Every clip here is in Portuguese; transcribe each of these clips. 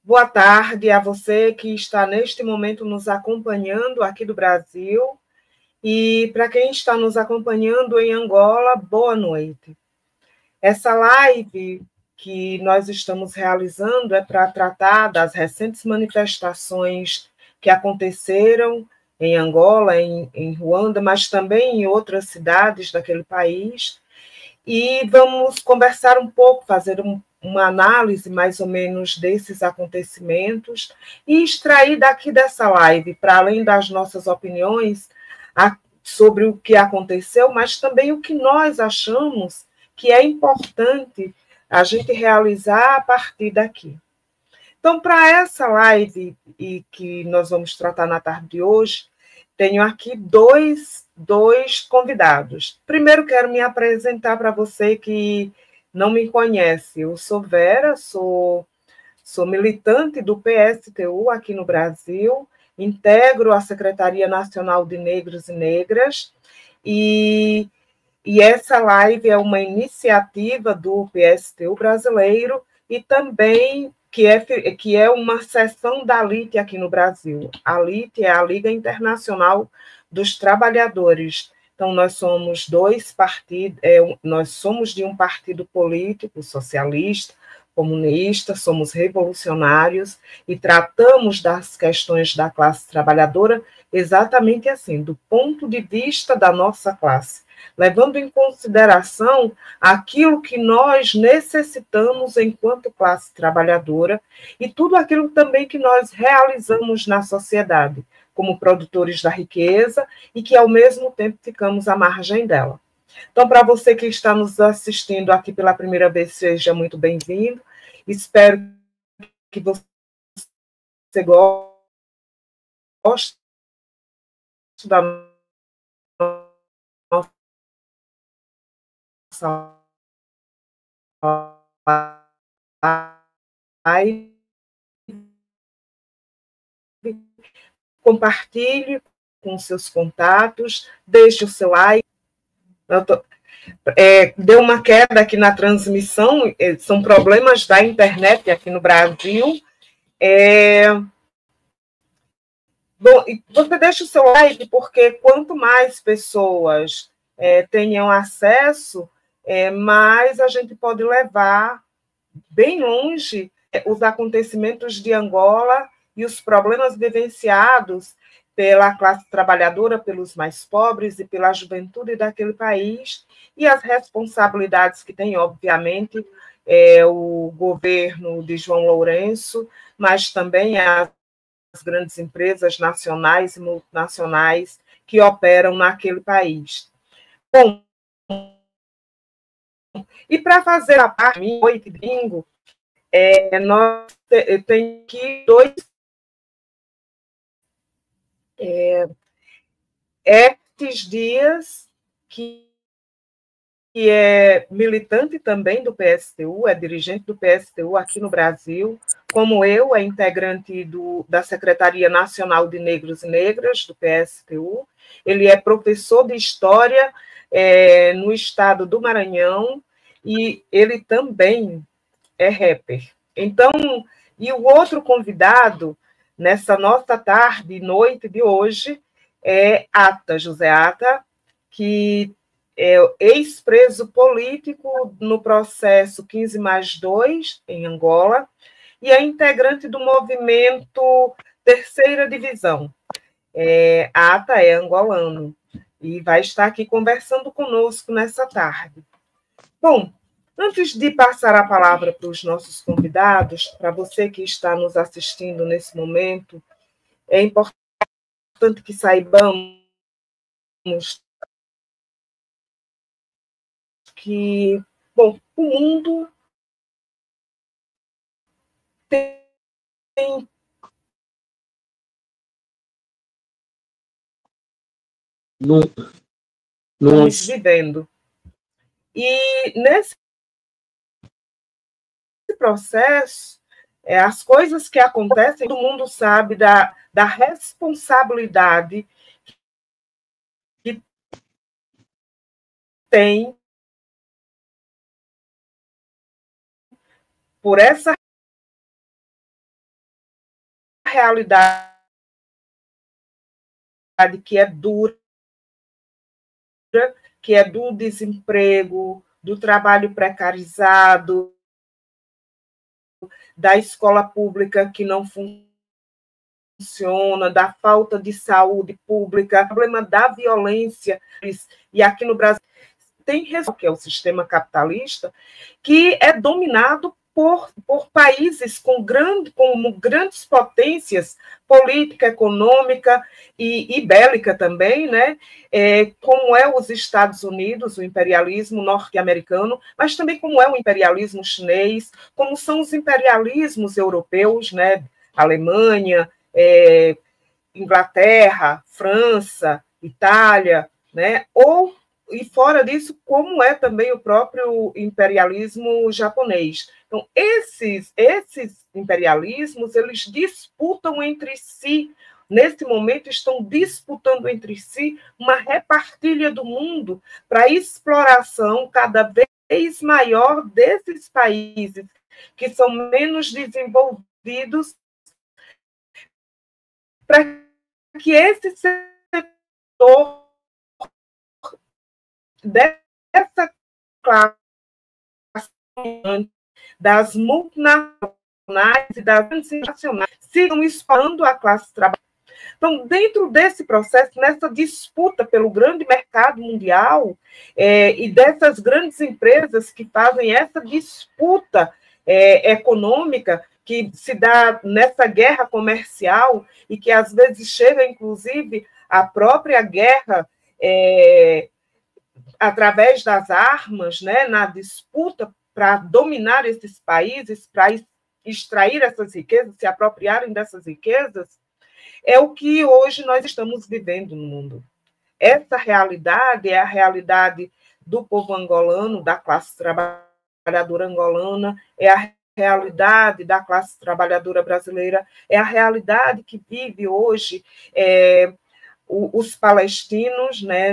Boa tarde a você que está neste momento nos acompanhando aqui do Brasil e para quem está nos acompanhando em Angola, boa noite. Essa live que nós estamos realizando é para tratar das recentes manifestações que aconteceram em Angola, em Ruanda, mas também em outras cidades daquele país. E vamos conversar um pouco, fazer uma análise mais ou menos desses acontecimentos e extrair daqui dessa live, para além das nossas opiniões sobre o que aconteceu, mas também o que nós achamos que é importante a gente realizar a partir daqui. Então, para essa live e que nós vamos tratar na tarde de hoje, tenho aqui dois convidados. Primeiro, quero me apresentar para você que não me conhece. Eu sou Vera, sou militante do PSTU aqui no Brasil, integro a Secretaria Nacional de Negros e Negras, e essa live é uma iniciativa do PSTU brasileiro e também que é uma seção da LIT aqui no Brasil. A LIT é a Liga Internacional dos Trabalhadores. Então, nós somos dois partidos, nós somos de um partido político, socialista, comunista, somos revolucionários e tratamos das questões da classe trabalhadora exatamente assim, do ponto de vista da nossa classe, levando em consideração aquilo que nós necessitamos enquanto classe trabalhadora e tudo aquilo também que nós realizamos na sociedade, como produtores da riqueza e que, ao mesmo tempo, ficamos à margem dela. Então, para você que está nos assistindo aqui pela primeira vez, seja muito bem-vindo. Espero que você goste da nossa live, compartilhe com seus contatos, deixe o seu like. Deu uma queda aqui na transmissão, são problemas da internet aqui no Brasil. Bom, você deixa o seu like, porque quanto mais pessoas tenham acesso, mais a gente pode levar bem longe os acontecimentos de Angola e os problemas vivenciados pela classe trabalhadora, pelos mais pobres e pela juventude daquele país, e as responsabilidades que tem, obviamente, o governo de João Lourenço, mas também as grandes empresas nacionais e multinacionais que operam naquele país. Bom, e para fazer a parte de noite bingo, nós temos aqui dois Estes Dias, que é militante também do PSTU, é dirigente do PSTU aqui no Brasil, como eu, é integrante da Secretaria Nacional de Negros e Negras do PSTU. Ele é professor de História no estado do Maranhão e ele também é rapper. Então, e o outro convidado nessa nossa tarde e noite de hoje é Ata, José Ata, que é ex-preso político no processo 15+2, em Angola, e é integrante do movimento Terceira Divisão. Ata é angolano e vai estar aqui conversando conosco nessa tarde. Bom, antes de passar a palavra para os nossos convidados, para você que está nos assistindo nesse momento, é importante que saibamos que, bom, o mundo tem estamos vivendo. E nesse processo, as coisas que acontecem, todo mundo sabe da responsabilidade que tem por essa realidade que é dura, que é do desemprego, do trabalho precarizado, da escola pública que não funciona, da falta de saúde pública, o problema da violência. E aqui no Brasil tem que é o sistema capitalista, que é dominado por países com grandes potências política, econômica e bélica também, né? Como é os Estados Unidos, o imperialismo norte-americano, mas também como é o imperialismo chinês, como são os imperialismos europeus, né? Alemanha, Inglaterra, França, Itália, né? E fora disso, como é também o próprio imperialismo japonês. Então, esses imperialismos, eles disputam entre si, nesse momento estão disputando entre si uma repartilha do mundo para exploração cada vez maior desses países que são menos desenvolvidos, para que esse setor dessa classe das multinacionais e das internacionais sigam explorando a classe trabalhadora. Então, dentro desse processo, nessa disputa pelo grande mercado mundial e dessas grandes empresas que fazem essa disputa econômica, que se dá nessa guerra comercial e que às vezes chega, inclusive, à própria guerra através das armas, né, na disputa para dominar esses países, para extrair essas riquezas, se apropriarem dessas riquezas, é o que hoje nós estamos vivendo no mundo. Essa realidade é a realidade do povo angolano, da classe trabalhadora angolana, é a realidade da classe trabalhadora brasileira, é a realidade que vive hoje os palestinos, né,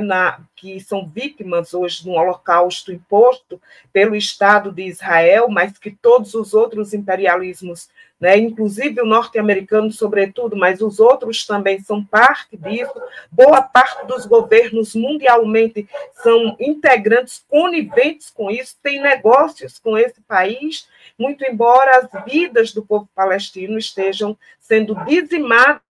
que são vítimas hoje de um holocausto imposto pelo Estado de Israel, mas que todos os outros imperialismos, né, inclusive o norte-americano, sobretudo, mas os outros também são parte disso. Boa parte dos governos mundialmente são integrantes, coniventes com isso, têm negócios com esse país, muito embora as vidas do povo palestino estejam sendo dizimadas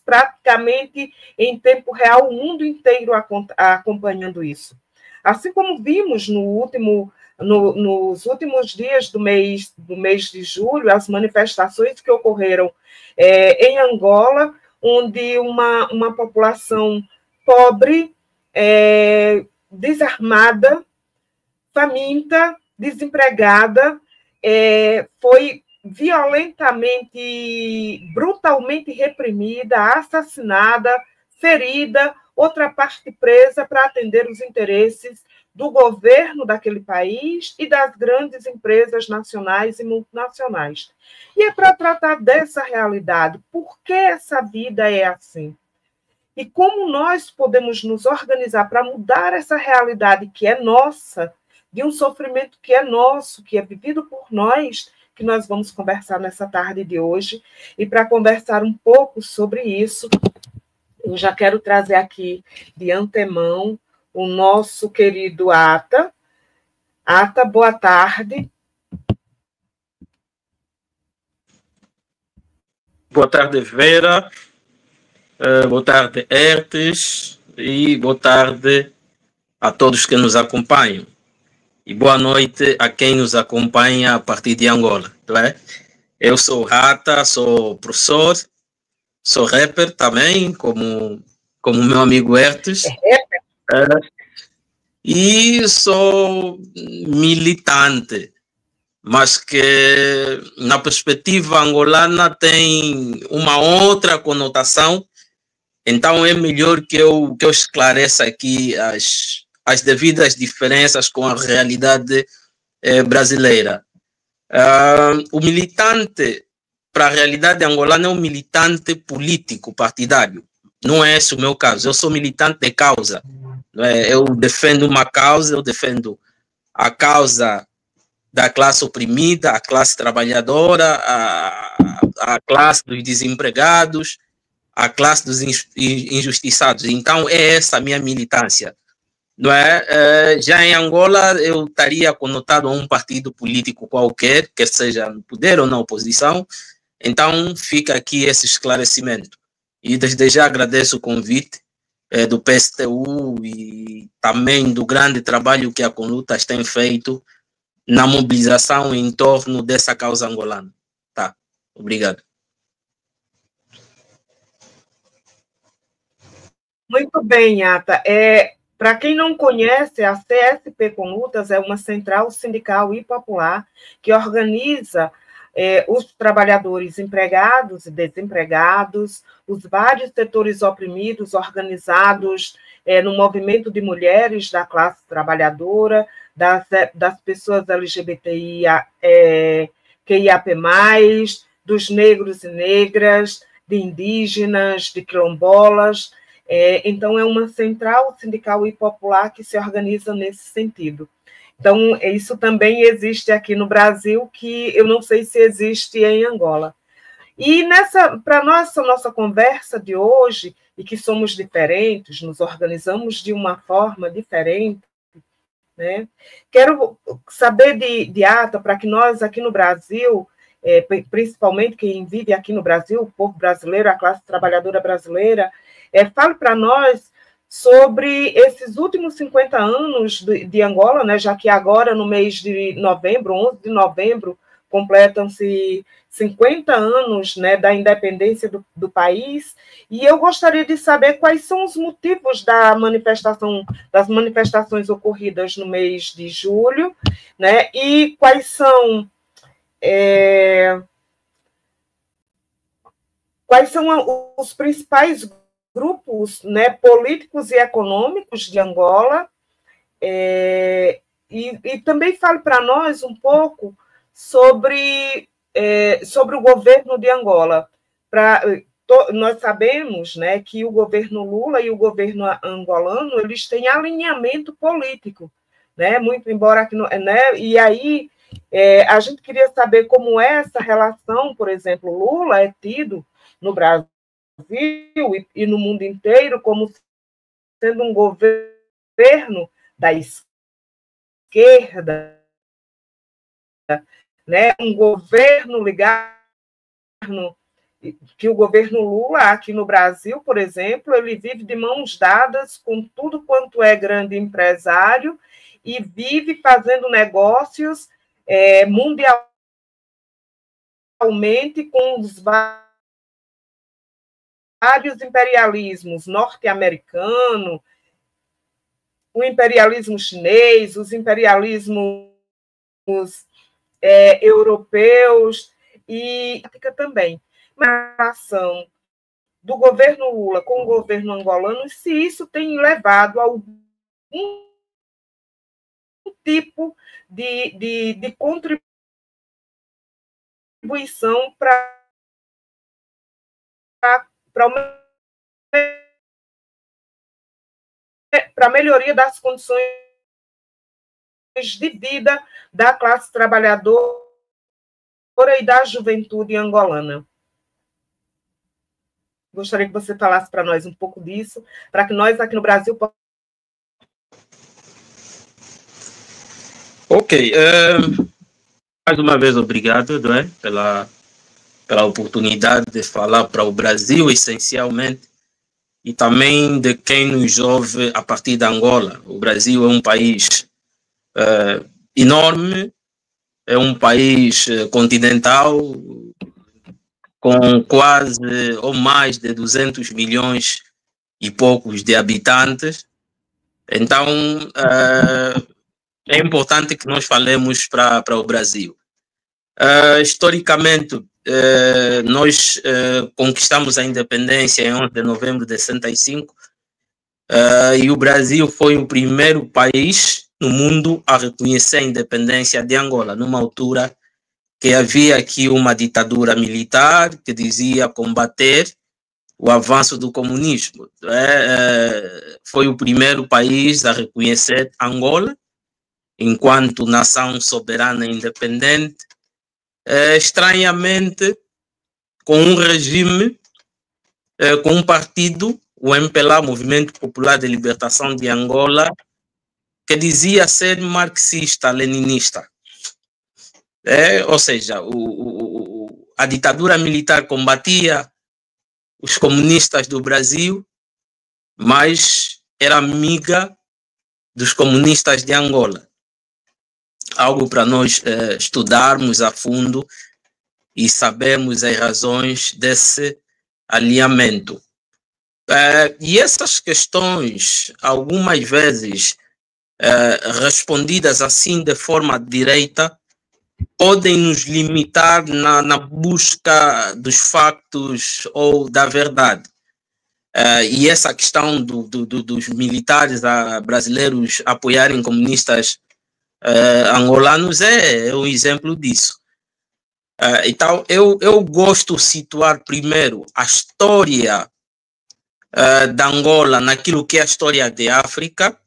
praticamente em tempo real, o mundo inteiro acompanhando isso. Assim como vimos nos últimos dias do mês de julho, as manifestações que ocorreram em Angola, onde uma população pobre, desarmada, faminta, desempregada, foi violentamente, brutalmente reprimida, assassinada, ferida, outra parte presa para atender os interesses do governo daquele país e das grandes empresas nacionais e multinacionais. E é para tratar dessa realidade, por que essa vida é assim? E como nós podemos nos organizar para mudar essa realidade que é nossa, de um sofrimento que é nosso, que é vivido por nós, que nós vamos conversar nessa tarde de hoje. E para conversar um pouco sobre isso, eu já quero trazer aqui de antemão o nosso querido Ata. Ata, boa tarde. Boa tarde, Vera. Boa tarde, Hertes. E boa tarde a todos que nos acompanham. E boa noite a quem nos acompanha a partir de Angola. Não é? Eu sou Rata, sou professor, sou rapper também, como meu amigo Hertes. E sou militante, mas que na perspectiva angolana tem uma outra conotação. Então é melhor que eu esclareça aqui as devidas diferenças com a realidade brasileira. O militante, para a realidade angolana, é um militante político, partidário. Não é esse o meu caso. Eu sou militante de causa. Eu defendo uma causa, eu defendo a causa da classe oprimida, a classe trabalhadora, a classe dos desempregados, a classe dos injustiçados. Então, é essa a minha militância. Não é? Já em Angola, eu estaria conotado a um partido político qualquer, quer seja no poder ou na oposição. Então, fica aqui esse esclarecimento. E desde já agradeço o convite do PSTU e também do grande trabalho que a Conlutas tem feito na mobilização em torno dessa causa angolana. Tá, obrigado. Muito bem, Ata. Para quem não conhece, a CSP Conlutas é uma central sindical e popular que organiza os trabalhadores empregados e desempregados, os vários setores oprimidos organizados no movimento de mulheres da classe trabalhadora, das pessoas LGBTIA, QIAP+, dos negros e negras, de indígenas, de quilombolas. Então, é uma central sindical e popular que se organiza nesse sentido. Então, isso também existe aqui no Brasil, que eu não sei se existe em Angola. E para nossa conversa de hoje, e que somos diferentes, nos organizamos de uma forma diferente, né? Quero saber de Ata, para que nós aqui no Brasil, principalmente quem vive aqui no Brasil, o povo brasileiro, a classe trabalhadora brasileira, fale para nós sobre esses últimos 50 anos de Angola, né, já que agora, no mês de novembro, 11 de novembro, completam-se 50 anos, né, da independência do país, e eu gostaria de saber quais são os motivos das manifestações ocorridas no mês de julho, né, e quais são os principais grupos, né, políticos e econômicos de Angola, e também fale para nós um pouco sobre o governo de Angola. Nós sabemos, né, que o governo Lula e o governo angolano eles têm alinhamento político, né, muito embora aqui, né, e aí a gente queria saber como é essa relação. Por exemplo, Lula é tido no Brasil e no mundo inteiro como sendo um governo da esquerda, né? Um governo ligado que o governo Lula aqui no Brasil, por exemplo, ele vive de mãos dadas com tudo quanto é grande empresário e vive fazendo negócios mundialmente com os vários imperialismos, norte-americano, o imperialismo chinês, os imperialismos europeus e também uma relação do governo Lula com o governo angolano, se isso tem levado a algum tipo de contribuição para a melhoria das condições de vida da classe trabalhadora e da juventude angolana. Gostaria que você falasse para nós um pouco disso, para que nós aqui no Brasil possamos... Ok. Mais uma vez, obrigado, não é, pela oportunidade de falar para o Brasil, essencialmente, e também de quem nos ouve a partir de Angola. O Brasil é um país enorme, é um país continental, com quase ou mais de 200 milhões e poucos de habitantes. Então, é importante que nós falemos para o Brasil. Historicamente, nós conquistamos a independência em 11 de novembro de 65, e o Brasil foi o primeiro país no mundo a reconhecer a independência de Angola, numa altura que havia aqui uma ditadura militar que dizia combater o avanço do comunismo. Foi o primeiro país a reconhecer Angola enquanto nação soberana e independente. Estranhamente, com um regime, com um partido, o MPLA, Movimento Popular de Libertação de Angola, que dizia ser marxista-leninista. Ou seja, a ditadura militar combatia os comunistas do Brasil, mas era amiga dos comunistas de Angola. Algo para nós estudarmos a fundo e sabermos as razões desse alinhamento. E essas questões, algumas vezes respondidas assim de forma direta, podem nos limitar na busca dos factos ou da verdade. E essa questão dos militares brasileiros apoiarem comunistas angolanos é um exemplo disso. Então, eu gosto de situar primeiro a história da Angola naquilo que é a história de África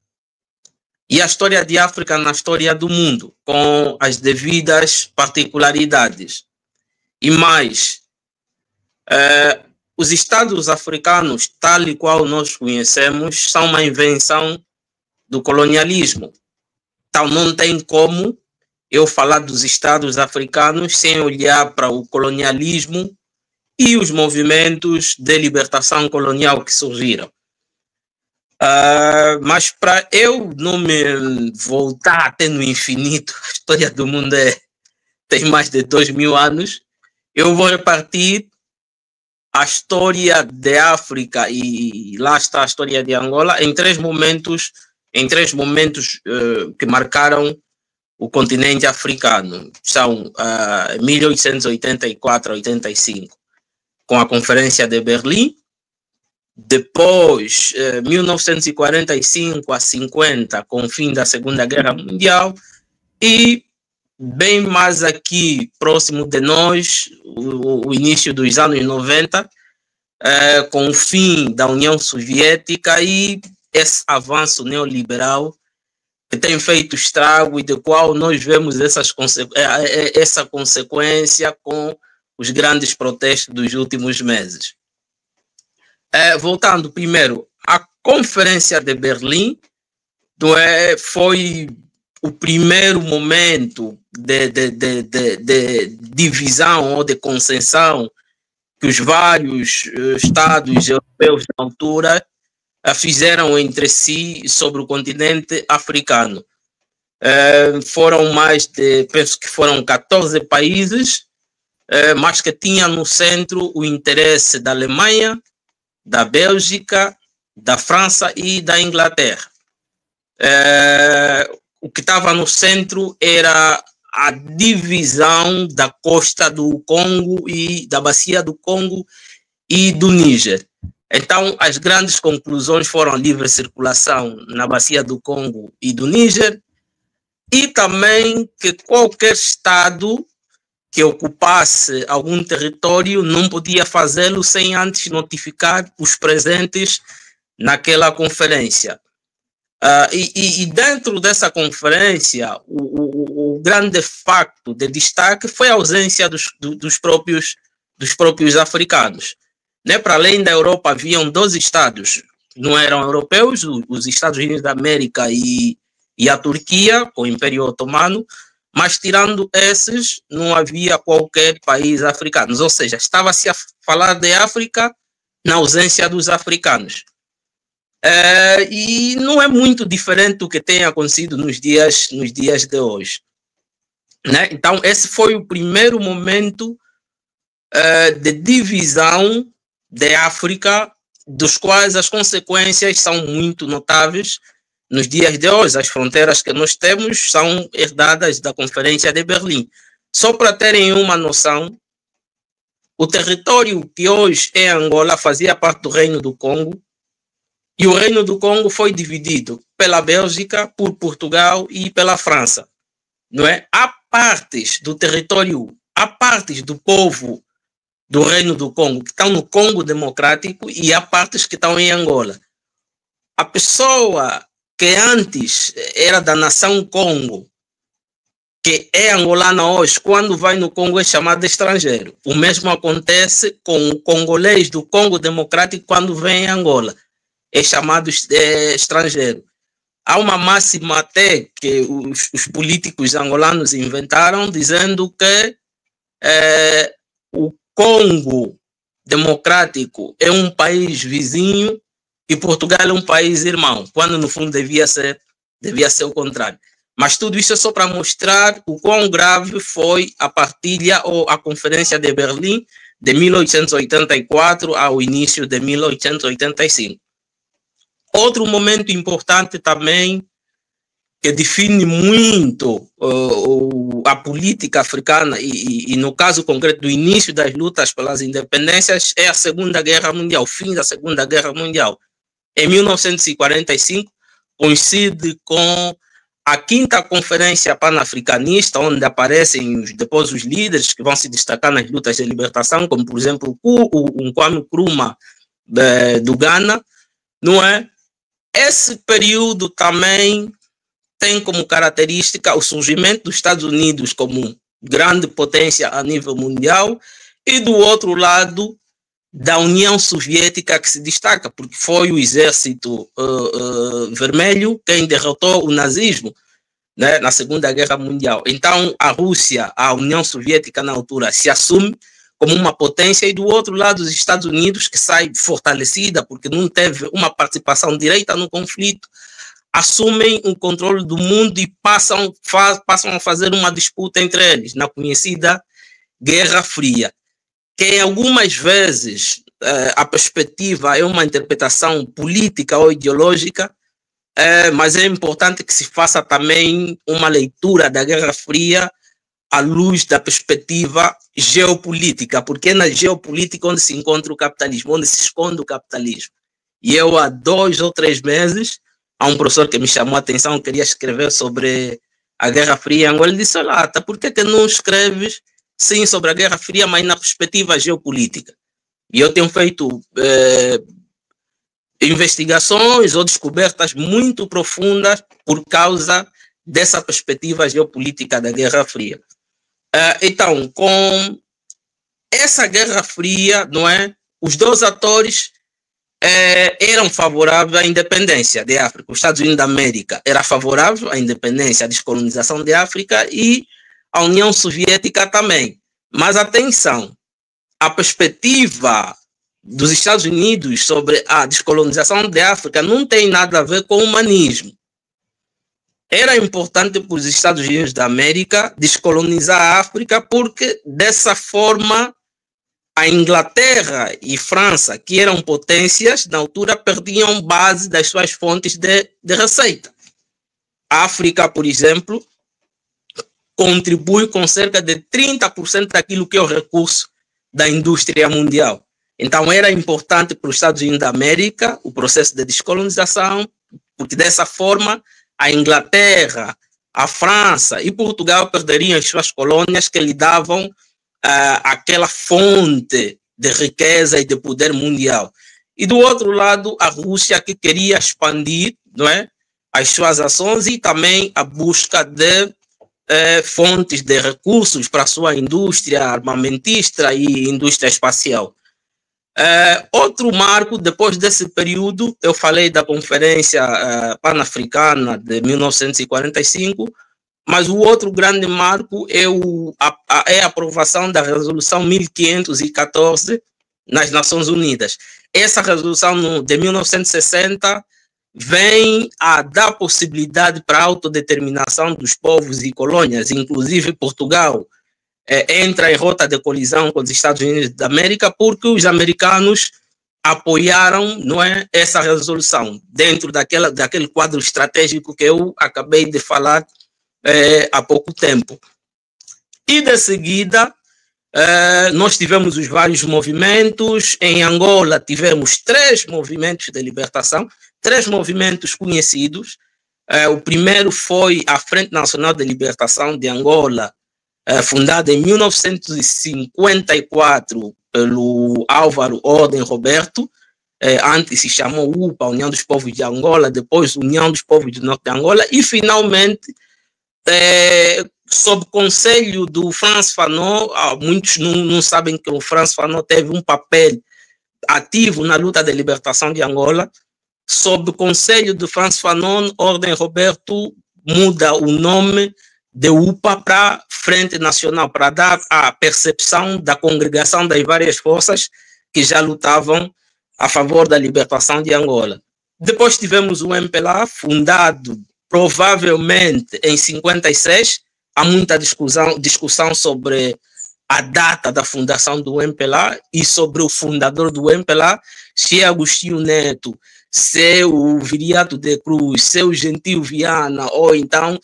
e a história de África na história do mundo, com as devidas particularidades. E mais, os Estados africanos, tal e qual nós conhecemos, são uma invenção do colonialismo. Então, não tem como eu falar dos Estados africanos sem olhar para o colonialismo e os movimentos de libertação colonial que surgiram. Mas para eu não me voltar até no infinito, a história do mundo tem mais de 2000 anos, eu vou repartir a história de África e lá está a história de Angola em três momentos que marcaram o continente africano. São 1884 a 85, com a Conferência de Berlim. Depois, 1945 a 50, com o fim da Segunda Guerra Mundial. E bem mais aqui, próximo de nós, o início dos anos 90, com o fim da União Soviética e esse avanço neoliberal que tem feito estrago e do qual nós vemos essa consequência com os grandes protestos dos últimos meses. Voltando primeiro, a Conferência de Berlim foi o primeiro momento de divisão ou de concessão que os vários estados europeus na altura fizeram entre si sobre o continente africano. Foram penso que foram 14 países, mas que tinham no centro o interesse da Alemanha, da Bélgica, da França e da Inglaterra. O que estava no centro era a divisão da costa do Congo e da bacia do Congo e do Níger. Então, as grandes conclusões foram a livre circulação na bacia do Congo e do Níger e também que qualquer Estado que ocupasse algum território não podia fazê-lo sem antes notificar os presentes naquela conferência. E dentro dessa conferência, o grande facto de destaque foi a ausência dos próprios africanos. Né? Para além da Europa, haviam 12 estados, não eram europeus, os Estados Unidos da América e a Turquia, com o Império Otomano, mas tirando esses, não havia qualquer país africano. Ou seja, estava-se a falar de África na ausência dos africanos. E não é muito diferente do que tem acontecido nos dias de hoje. Né? Então, esse foi o primeiro momento de divisão de África, dos quais as consequências são muito notáveis nos dias de hoje. As fronteiras que nós temos são herdadas da Conferência de Berlim. Só para terem uma noção, o território que hoje é Angola fazia parte do Reino do Congo, e o Reino do Congo foi dividido pela Bélgica, por Portugal e pela França. Não é? Há partes do território, há partes do povo do Reino do Congo que estão no Congo Democrático e há partes que estão em Angola. A pessoa que antes era da nação Congo, que é angolana hoje, quando vai no Congo é chamado de estrangeiro. O mesmo acontece com o congolês do Congo Democrático quando vem em Angola. É chamado estrangeiro. Há uma máxima até que os políticos angolanos inventaram, dizendo que o Congo Democrático é um país vizinho e Portugal é um país irmão, quando no fundo devia ser o contrário. Mas tudo isso é só para mostrar o quão grave foi a partilha ou a Conferência de Berlim de 1884 ao início de 1885. Outro momento importante também, que define muito a política africana e no caso concreto do início das lutas pelas independências, é a Segunda Guerra Mundial, o fim da Segunda Guerra Mundial. Em 1945, coincide com a 5ª Conferência Pan-Africanista, onde aparecem depois os líderes que vão se destacar nas lutas de libertação, como, por exemplo, o Kwame Nkrumah do Ghana, não é? Esse período também tem como característica o surgimento dos Estados Unidos como grande potência a nível mundial e, do outro lado, da União Soviética, que se destaca, porque foi o exército vermelho quem derrotou o nazismo, né, na Segunda Guerra Mundial. Então, a Rússia, a União Soviética na altura, se assume como uma potência, e do outro lado os Estados Unidos, que sai fortalecida porque não teve uma participação direta no conflito, assumem o controle do mundo e passam a fazer uma disputa entre eles, na conhecida Guerra Fria, que algumas vezes a perspectiva é uma interpretação política ou ideológica, mas é importante que se faça também uma leitura da Guerra Fria à luz da perspectiva geopolítica, porque é na geopolítica onde se encontra o capitalismo, onde se esconde o capitalismo. E eu, há 2 ou 3 meses, há um professor que me chamou a atenção, queria escrever sobre a Guerra Fria em Angola, ele disse: olha, por que não escreves, sim, sobre a Guerra Fria, mas na perspectiva geopolítica? E eu tenho feito investigações ou descobertas muito profundas por causa dessa perspectiva geopolítica da Guerra Fria. Então, com essa Guerra Fria, não é? Os 2 atores eram favoráveis à independência de África. Os Estados Unidos da América era favorável à independência, à descolonização de África, e a União Soviética também. Mas atenção, a perspectiva dos Estados Unidos sobre a descolonização de África não tem nada a ver com o humanismo. Era importante para os Estados Unidos da América descolonizar a África porque, dessa forma, a Inglaterra e França, que eram potências, na altura perdiam base das suas fontes de receita. A África, por exemplo, contribui com cerca de 30% daquilo que é o recurso da indústria mundial. Então, era importante para os Estados Unidos da América o processo de descolonização, porque dessa forma a Inglaterra, a França e Portugal perderiam as suas colônias que lhe davam aquela fonte de riqueza e de poder mundial. E do outro lado, a Rússia, que queria expandir, não é, as suas ações e também a busca de fontes de recursos para a sua indústria armamentista e indústria espacial. Outro marco, depois desse período, eu falei da Conferência Pan-Africana de 1945, mas o outro grande marco é a aprovação da Resolução 1514 nas Nações Unidas. Essa resolução de 1960 vem a dar possibilidade para a autodeterminação dos povos e colônias, inclusive Portugal entra em rota de colisão com os Estados Unidos da América porque os americanos apoiaram, não é, essa resolução dentro daquele quadro estratégico que eu acabei de falar há pouco tempo. E de seguida nós tivemos os vários movimentos. Em Angola tivemos 3 movimentos de libertação, 3 movimentos conhecidos. O primeiro foi a Frente Nacional de Libertação de Angola, fundada em 1954 pelo Álvaro Ordem Roberto, antes se chamou UPA, União dos Povos de Angola, depois União dos Povos do Norte de Angola, e finalmente sob conselho do Frantz Fanon. Muitos não sabem que o Frantz Fanon teve um papel ativo na luta de libertação de Angola. Sob o conselho do Frantz Fanon, Ordem Roberto muda o nome de UPA para Frente Nacional, para dar a percepção da congregação das várias forças que já lutavam a favor da libertação de Angola. Depois tivemos o MPLA, fundado provavelmente em 56. Há muita discussão sobre a data da fundação do MPLA e sobre o fundador do MPLA, se é Agostinho Neto, se é o Viriato de Cruz, se é o Gentil Viana, ou então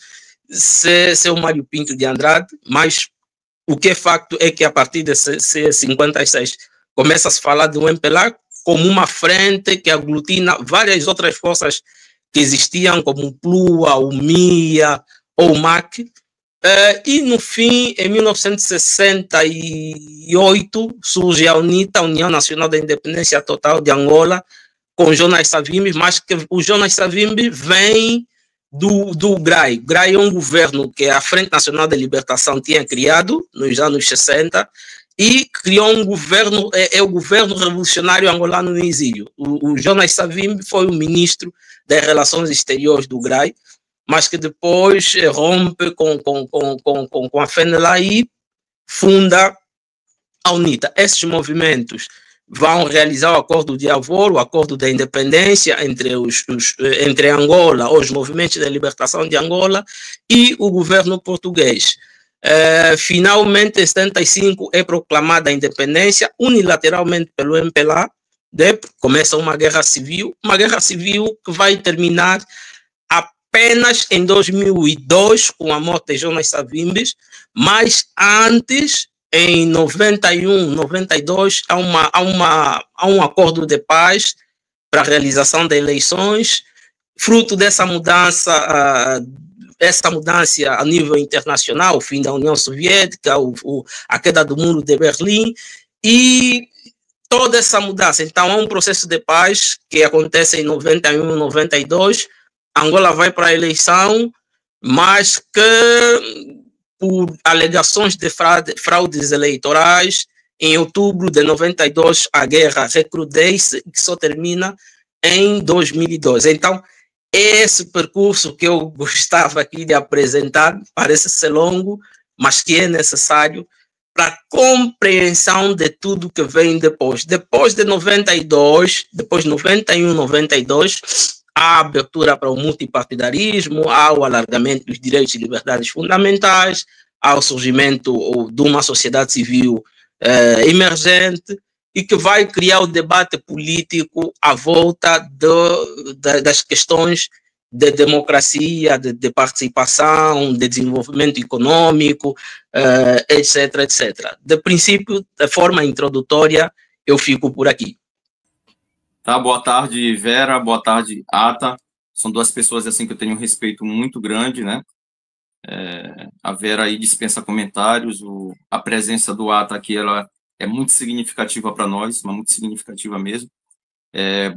se é o Mário Pinto de Andrade. Mas o que é facto é que a partir de 56 começa a se falar do MPLA como uma frente que aglutina várias outras forças que existiam, como o PLUA, o MIA ou o MAC. E no fim, em 1968, surge a UNITA, a União Nacional da Independência Total de Angola, com Jonas Savimbi, mas que o Jonas Savimbi vem do GRAI. O GRAI é um governo que a Frente Nacional de Libertação tinha criado nos anos 60 e criou um governo, é o governo revolucionário angolano no exílio. O Jonas Savimbi foi o ministro das Relações Exteriores do GRAI, mas que depois rompe com a FENLA e funda a UNITA. Esses movimentos vão realizar o Acordo de Avor, o Acordo da Independência entre Angola, os movimentos de libertação de Angola e o governo português. Finalmente, em 75, é proclamada a independência unilateralmente pelo MPLA. Começa uma guerra civil que vai terminar apenas em 2002, com a morte de Jonas Savimbi, mas antes, em 91, 92, há um acordo de paz para a realização de eleições, fruto dessa mudança, a nível internacional, o fim da União Soviética, a queda do Muro de Berlim, e toda essa mudança. Então, há um processo de paz que acontece em 91, 92, Angola vai para a eleição, mas que, por alegações de fraudes eleitorais, em outubro de 92, a guerra recrudesce e só termina em 2002. Então, esse percurso que eu gostava aqui de apresentar parece ser longo, mas que é necessário para a compreensão de tudo que vem depois. Depois de 92, depois de 91, 92, há abertura para o multipartidarismo, há o alargamento dos direitos e liberdades fundamentais, há o surgimento de uma sociedade civil emergente e que vai criar o debate político à volta das questões de democracia, de participação, de desenvolvimento econômico, etc, etc. De princípio, de forma introdutória, eu fico por aqui. Tá, boa tarde, Vera, boa tarde, Ata. São duas pessoas assim que eu tenho um respeito muito grande, né? A Vera aí dispensa comentários, a presença do Ata aqui, ela é muito significativa para nós, mas muito significativa mesmo.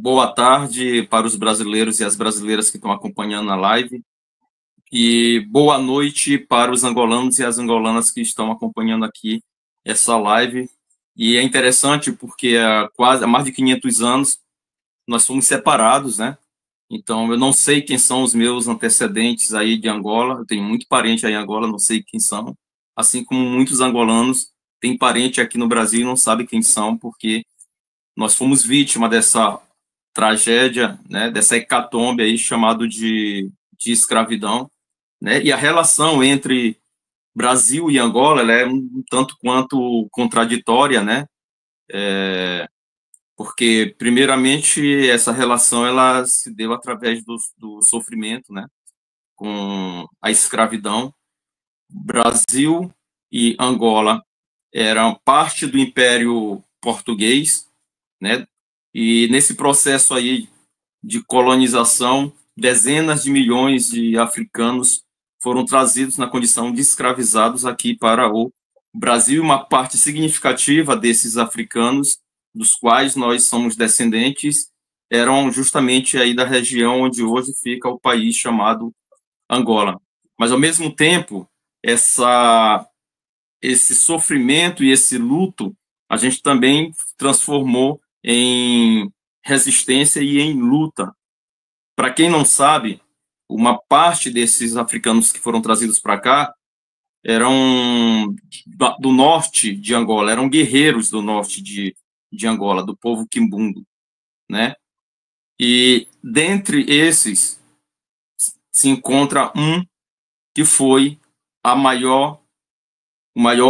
Boa tarde para os brasileiros e as brasileiras que estão acompanhando a live, e boa noite para os angolanos e as angolanas que estão acompanhando aqui essa live. E é interessante porque há mais de 500 anos nós fomos separados, né? Então, eu não sei quem são os meus antecedentes aí de Angola, eu tenho muito parente aí em Angola, não sei quem são, assim como muitos angolanos têm parente aqui no Brasil e não sabem quem são, porque nós fomos vítima dessa tragédia, né, dessa hecatombe aí chamado de escravidão, né? E a relação entre Brasil e Angola, ela é um tanto quanto contraditória, né? Porque, primeiramente, essa relação ela se deu através do sofrimento, né, com a escravidão. Brasil e Angola eram parte do Império Português, né, e nesse processo aí de colonização, dezenas de milhões de africanos foram trazidos na condição de escravizados aqui para o Brasil. Uma parte significativa desses africanos, dos quais nós somos descendentes, eram justamente aí da região onde hoje fica o país chamado Angola. Mas, ao mesmo tempo, esse sofrimento e esse luto, a gente também transformou em resistência e em luta. Para quem não sabe, uma parte desses africanos que foram trazidos para cá eram do norte de Angola, eram guerreiros do norte de Angola, do povo quimbundo, né? E dentre esses se encontra um que foi o maior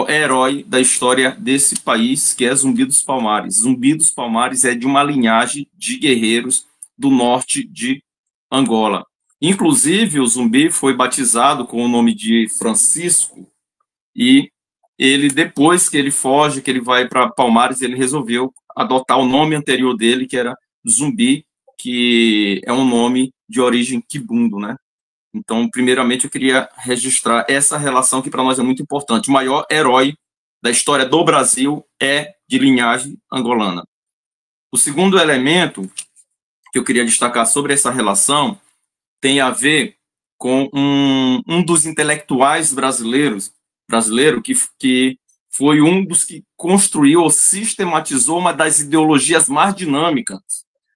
herói da história desse país, que é Zumbi dos Palmares. Zumbi dos Palmares é de uma linhagem de guerreiros do norte de Angola. Inclusive, o Zumbi foi batizado com o nome de Francisco, e ele, depois que ele foge, que ele vai para Palmares, ele resolveu adotar o nome anterior dele, que era Zumbi, que é um nome de origem quibundo, né? Então, primeiramente, eu queria registrar essa relação que para nós é muito importante. O maior herói da história do Brasil é de linhagem angolana. O segundo elemento que eu queria destacar sobre essa relação tem a ver com um dos intelectuais brasileiro que foi um dos que construiu ou sistematizou uma das ideologias mais dinâmicas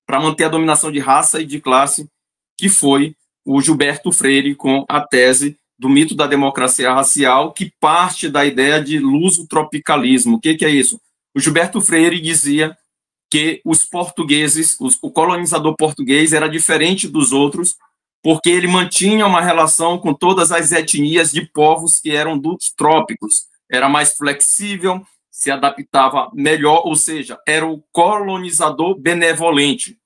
para manter a dominação de raça e de classe, que foi o Gilberto Freire, com a tese do mito da democracia racial, que parte da ideia de lusotropicalismo. O que é isso? O Gilberto Freire dizia que os portugueses, o colonizador português era diferente dos outros, porque ele mantinha uma relação com todas as etnias de povos que eram dos trópicos. Era mais flexível, se adaptava melhor, ou seja, era o colonizador benevolente.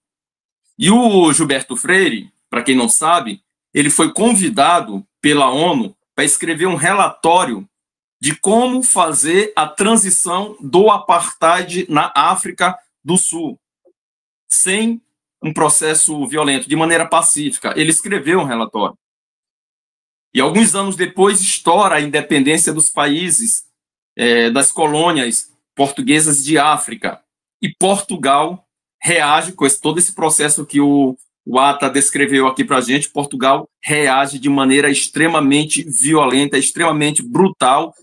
E o Gilberto Freire, para quem não sabe, ele foi convidado pela ONU para escrever um relatório de como fazer a transição do apartheid na África do Sul, sem um processo violento, de maneira pacífica. Ele escreveu um relatório. E alguns anos depois estoura a independência dos países, das colônias portuguesas de África. E Portugal reage com todo esse processo que o Ata descreveu aqui para a gente. Portugal reage de maneira extremamente violenta, extremamente brutal,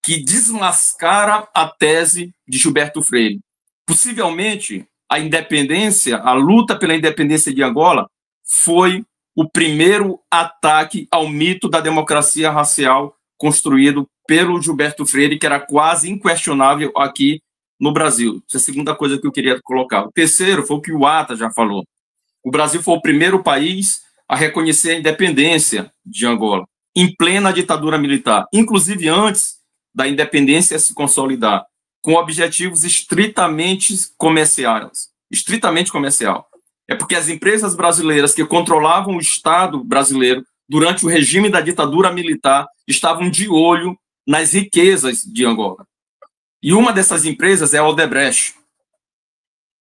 que desmascara a tese de Gilberto Freire. Possivelmente, a independência, a luta pela independência de Angola foi o primeiro ataque ao mito da democracia racial construído pelo Gilberto Freire, que era quase inquestionável aqui no Brasil. Essa é a segunda coisa que eu queria colocar. O terceiro foi o que o Ata já falou. O Brasil foi o primeiro país a reconhecer a independência de Angola, em plena ditadura militar, inclusive antes da independência se consolidar, com objetivos estritamente comerciais. Estritamente comercial. É porque as empresas brasileiras que controlavam o Estado brasileiro durante o regime da ditadura militar estavam de olho nas riquezas de Angola. E uma dessas empresas é a Odebrecht,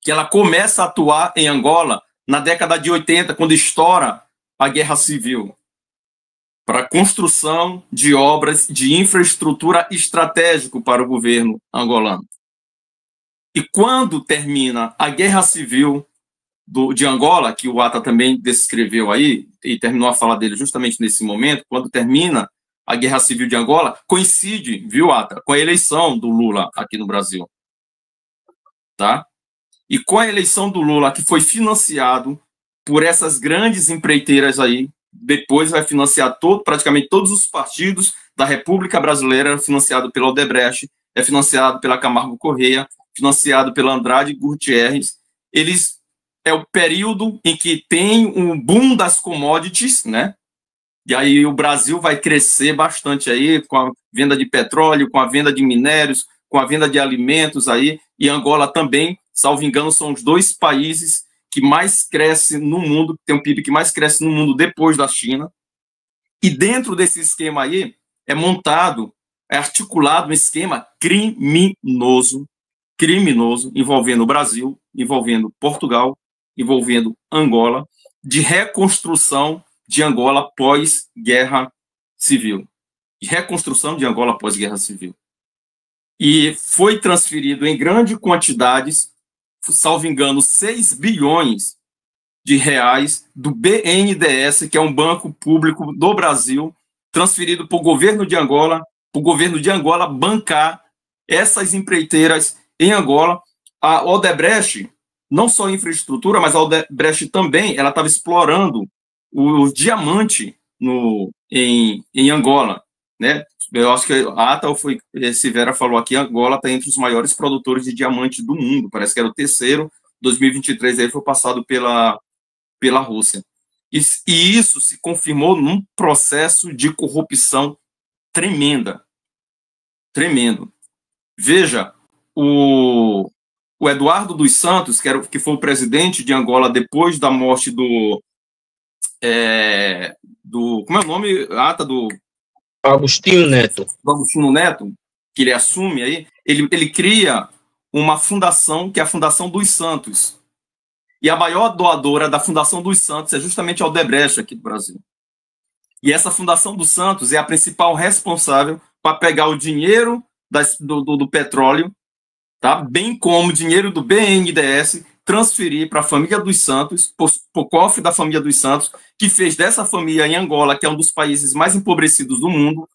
que ela começa a atuar em Angola na década de 80, quando estoura a Guerra Civil, para a construção de obras de infraestrutura estratégica para o governo angolano. E quando termina a Guerra Civil de Angola, que o Ata também descreveu aí, e terminou a fala dele justamente nesse momento, quando termina a Guerra Civil de Angola, coincide, viu, Ata, com a eleição do Lula aqui no Brasil. Tá? E com a eleição do Lula, que foi financiado por essas grandes empreiteiras aí, depois vai financiar praticamente todos os partidos da República Brasileira, financiado pela Odebrecht, é financiado pela Camargo Corrêa, financiado pela Andrade Gutierrez. É o período em que tem um boom das commodities, né? E aí o Brasil vai crescer bastante aí com a venda de petróleo, com a venda de minérios, com a venda de alimentos aí, e Angola também, salvo engano, são os dois países que mais crescem no mundo, tem um PIB que mais cresce no mundo depois da China. E dentro desse esquema aí é articulado um esquema criminoso envolvendo o Brasil, envolvendo Portugal, envolvendo Angola, de reconstrução de Angola pós-guerra civil. E foi transferido em grandes quantidades, salvo engano, 6 bilhões de reais do BNDES, que é um banco público do Brasil, transferido para o governo de Angola para o governo de Angola bancar essas empreiteiras em Angola. A Odebrecht, não só infraestrutura, mas a Odebrecht também, ela estava explorando o diamante em Angola, né? Eu acho que a Ata foi, Silveira falou aqui, Angola está entre os maiores produtores de diamante do mundo, parece que era o terceiro, 2023 aí foi passado pela Rússia. E isso se confirmou num processo de corrupção tremenda. Tremendo. Veja, o Eduardo dos Santos, que foi o presidente de Angola depois da morte do como é o nome? Do Agostinho Neto. Do Agostinho Neto, que ele assume aí, ele cria uma fundação, que é a Fundação dos Santos. E a maior doadora da Fundação dos Santos é justamente a Odebrecht aqui do Brasil. E essa Fundação dos Santos é a principal responsável para pegar o dinheiro do petróleo, tá? Bem como o dinheiro do BNDES, transferir para a família dos Santos, para o cofre da família dos Santos, que fez dessa família em Angola, que é um dos países mais empobrecidos do mundo,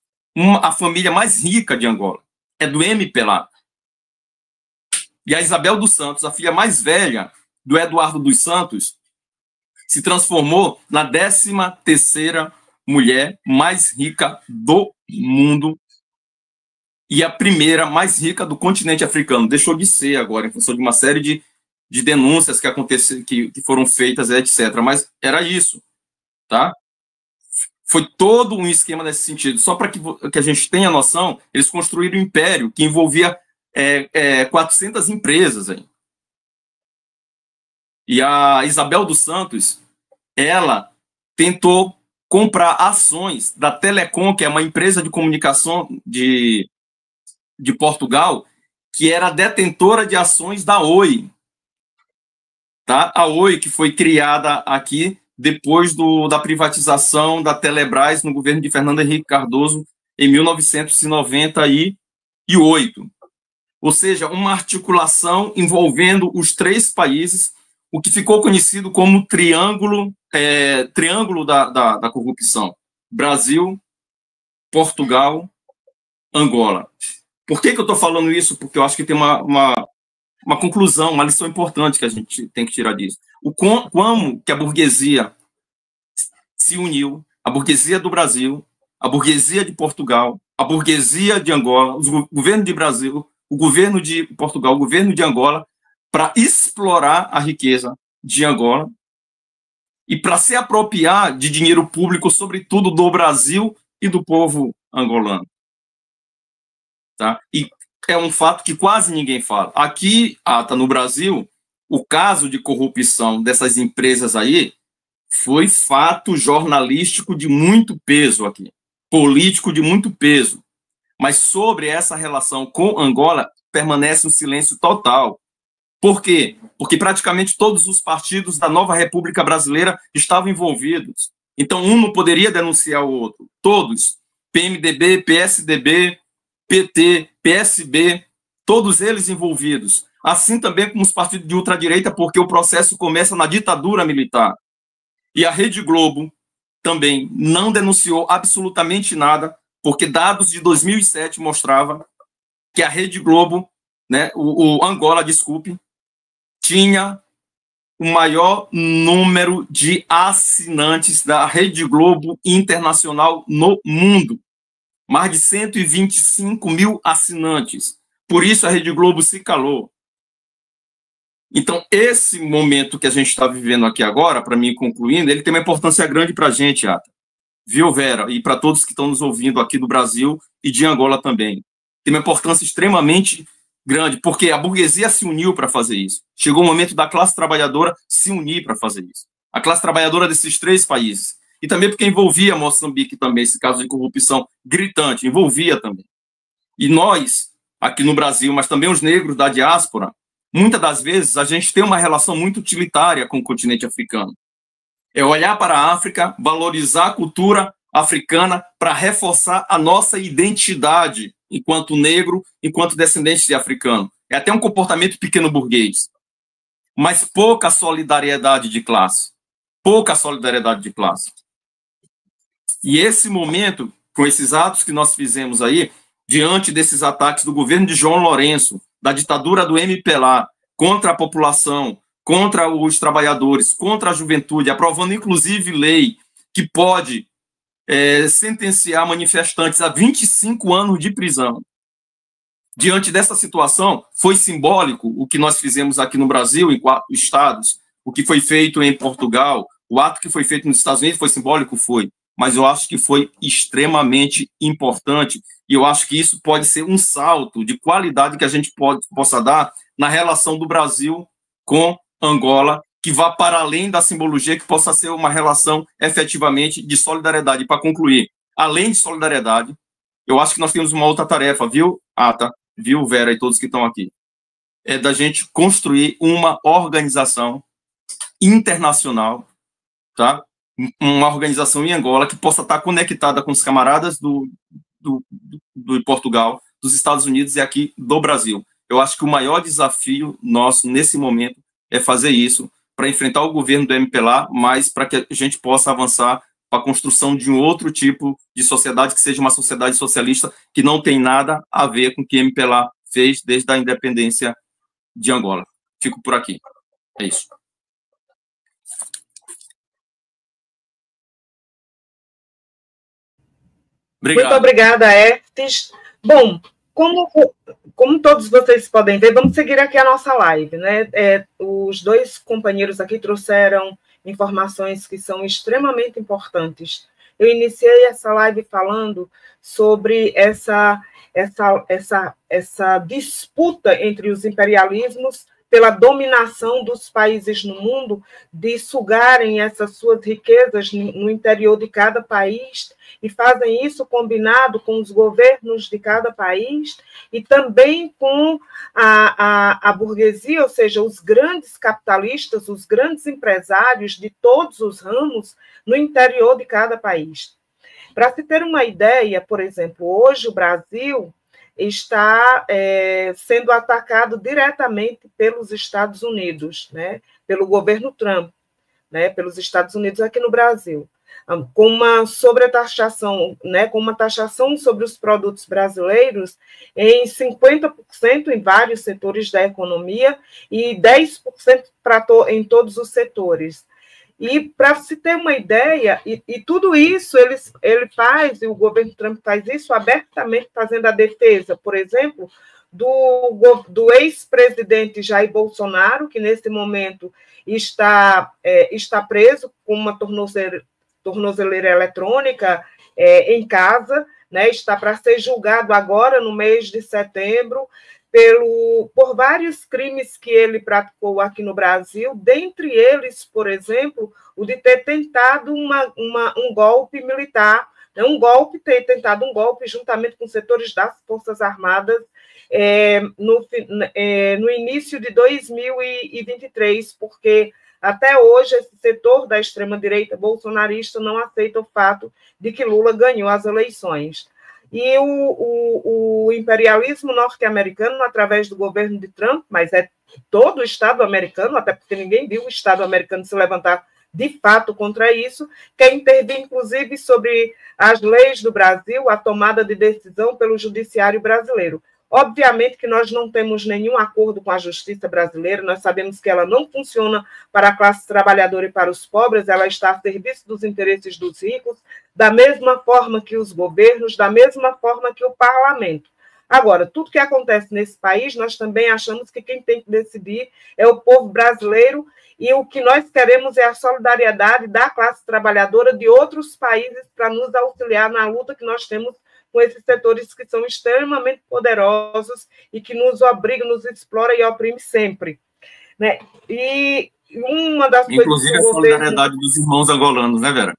a família mais rica de Angola. É do MPLA. E a Isabel dos Santos, a filha mais velha do Eduardo dos Santos, se transformou na 13ª mulher mais rica do mundo e a primeira mais rica do continente africano. Deixou de ser agora, em função de uma série de denúncias que aconteceram, que foram feitas, etc. Mas era isso, tá? Foi todo um esquema nesse sentido. Só para que a gente tenha noção, eles construíram um império que envolvia 400 empresas aí. E a Isabel dos Santos, ela tentou comprar ações da Telecom, que é uma empresa de comunicação de Portugal, que era detentora de ações da Oi. Tá? A Oi, que foi criada aqui depois da privatização da Telebrás no governo de Fernando Henrique Cardoso em 1998. Ou seja, uma articulação envolvendo os 3 países, o que ficou conhecido como triângulo da corrupção: Brasil, Portugal, Angola. Por que eu estou falando isso? Porque eu acho que tem uma conclusão, uma lição importante que a gente tem que tirar disso. Como que a burguesia se uniu, a burguesia do Brasil, a burguesia de Portugal, a burguesia de Angola, o governo de Brasil, o governo de Portugal, o governo de Angola, para explorar a riqueza de Angola e para se apropriar de dinheiro público, sobretudo do Brasil e do povo angolano. Tá? E é um fato que quase ninguém fala. Aqui, no Brasil, o caso de corrupção dessas empresas aí foi fato jornalístico de muito peso aqui, político de muito peso. Mas sobre essa relação com Angola, permanece um silêncio total. Por quê? Porque praticamente todos os partidos da nova República Brasileira estavam envolvidos. Então, um não poderia denunciar o outro. Todos, PMDB, PSDB, PT, PSB, todos eles envolvidos. Assim também como os partidos de ultradireita, porque o processo começa na ditadura militar. E a Rede Globo também não denunciou absolutamente nada, porque dados de 2007 mostravam que a Rede Globo, né, o Angola, desculpe, tinha o maior número de assinantes da Rede Globo Internacional no mundo. Mais de 125 mil assinantes. Por isso a Rede Globo se calou. Então, esse momento que a gente está vivendo aqui agora, para mim concluindo, ele tem uma importância grande para a gente, Ata. Viu, Vera? E para todos que estão nos ouvindo aqui do Brasil e de Angola também. Tem uma importância extremamente grande, porque a burguesia se uniu para fazer isso. Chegou o momento da classe trabalhadora se unir para fazer isso. A classe trabalhadora desses 3 países. E também porque envolvia Moçambique também, esse caso de corrupção gritante, envolvia também. E nós, aqui no Brasil, mas também os negros da diáspora, muitas das vezes a gente tem uma relação muito utilitária com o continente africano. É olhar para a África, valorizar a cultura africana para reforçar a nossa identidade enquanto negro, enquanto descendente de africano. É até um comportamento pequeno burguês. Mas pouca solidariedade de classe. Pouca solidariedade de classe. E esse momento, com esses atos que nós fizemos aí, diante desses ataques do governo de João Lourenço, da ditadura do MPLA, contra a população, contra os trabalhadores, contra a juventude, aprovando inclusive lei que pode sentenciar manifestantes a 25 anos de prisão. Diante dessa situação, foi simbólico o que nós fizemos aqui no Brasil, em 4 estados, o que foi feito em Portugal, o ato que foi feito nos Estados Unidos foi simbólico? Foi. Mas eu acho que foi extremamente importante e eu acho que isso pode ser um salto de qualidade que a gente possa dar na relação do Brasil com Angola, que vá para além da simbologia, que possa ser uma relação efetivamente de solidariedade. Para concluir, além de solidariedade, eu acho que nós temos uma outra tarefa, viu, Ata, viu, Vera e todos que estão aqui, é da gente construir uma organização internacional, tá? Uma organização em Angola que possa estar conectada com os camaradas do Portugal, dos Estados Unidos e aqui do Brasil. Eu acho que o maior desafio nosso nesse momento é fazer isso para enfrentar o governo do MPLA, mas para que a gente possa avançar para a construção de um outro tipo de sociedade que seja uma sociedade socialista que não tem nada a ver com o que o MPLA fez desde a independência de Angola. Fico por aqui. É isso. Obrigado. Muito obrigada, Eftes. Bom, como todos vocês podem ver, vamos seguir aqui a nossa live, né? Os dois companheiros aqui trouxeram informações que são extremamente importantes. Eu iniciei essa live falando sobre essa disputa entre os imperialismos pela dominação dos países no mundo, de sugarem essas suas riquezas no interior de cada país, e fazem isso combinado com os governos de cada país e também com a burguesia, ou seja, os grandes capitalistas, os grandes empresários de todos os ramos no interior de cada país. Para se ter uma ideia, por exemplo, hoje o Brasil está sendo atacado diretamente pelos Estados Unidos, né, pelo governo Trump, né, pelos Estados Unidos aqui no Brasil, com uma sobretaxação, né, com uma taxação sobre os produtos brasileiros em 50% em vários setores da economia e 10% em todos os setores. E, para se ter uma ideia, e tudo isso ele faz, e o governo Trump faz isso abertamente, fazendo a defesa, por exemplo, do ex-presidente Jair Bolsonaro, que nesse momento está preso com uma tornozeleira eletrônica em casa, né, está para ser julgado agora, no mês de setembro, por vários crimes que ele praticou aqui no Brasil, dentre eles, por exemplo, o de ter tentado um golpe militar, né, ter tentado um golpe juntamente com setores das Forças Armadas no início de 2023, porque até hoje esse setor da extrema-direita bolsonarista não aceita o fato de que Lula ganhou as eleições. E o imperialismo norte-americano, através do governo de Trump, mas é todo o Estado americano, até porque ninguém viu o Estado americano se levantar de fato contra isso, quer intervir, inclusive, sobre as leis do Brasil, a tomada de decisão pelo judiciário brasileiro. Obviamente que nós não temos nenhum acordo com a justiça brasileira, nós sabemos que ela não funciona para a classe trabalhadora e para os pobres, ela está a serviço dos interesses dos ricos, da mesma forma que os governos, da mesma forma que o parlamento. Agora, tudo que acontece nesse país, nós também achamos que quem tem que decidir é o povo brasileiro, e o que nós queremos é a solidariedade da classe trabalhadora de outros países para nos auxiliar na luta que nós temos com esses setores que são extremamente poderosos e que nos obrigam, nos explora e oprime sempre. Né? E uma das inclusive coisas que a solidariedade dos irmãos angolanos, né, Vera?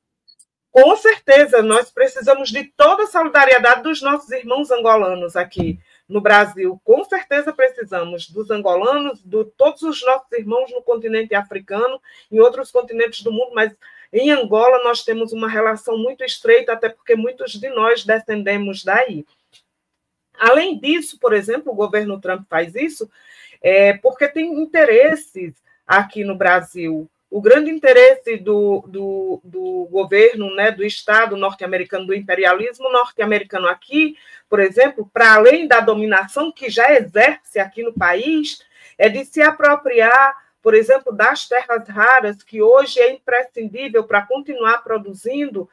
Com certeza, nós precisamos de toda a solidariedade dos nossos irmãos angolanos aqui no Brasil. Com certeza precisamos dos angolanos, de todos os nossos irmãos no continente africano, em outros continentes do mundo, mas em Angola nós temos uma relação muito estreita, até porque muitos de nós descendemos daí. Além disso, por exemplo, o governo Trump faz isso porque tem interesses aqui no Brasil, o grande interesse do governo, né, do Estado norte-americano, do imperialismo norte-americano aqui, por exemplo, para além da dominação que já exerce aqui no país, é de se apropriar, por exemplo, das terras raras, que hoje é imprescindível para continuar produzindo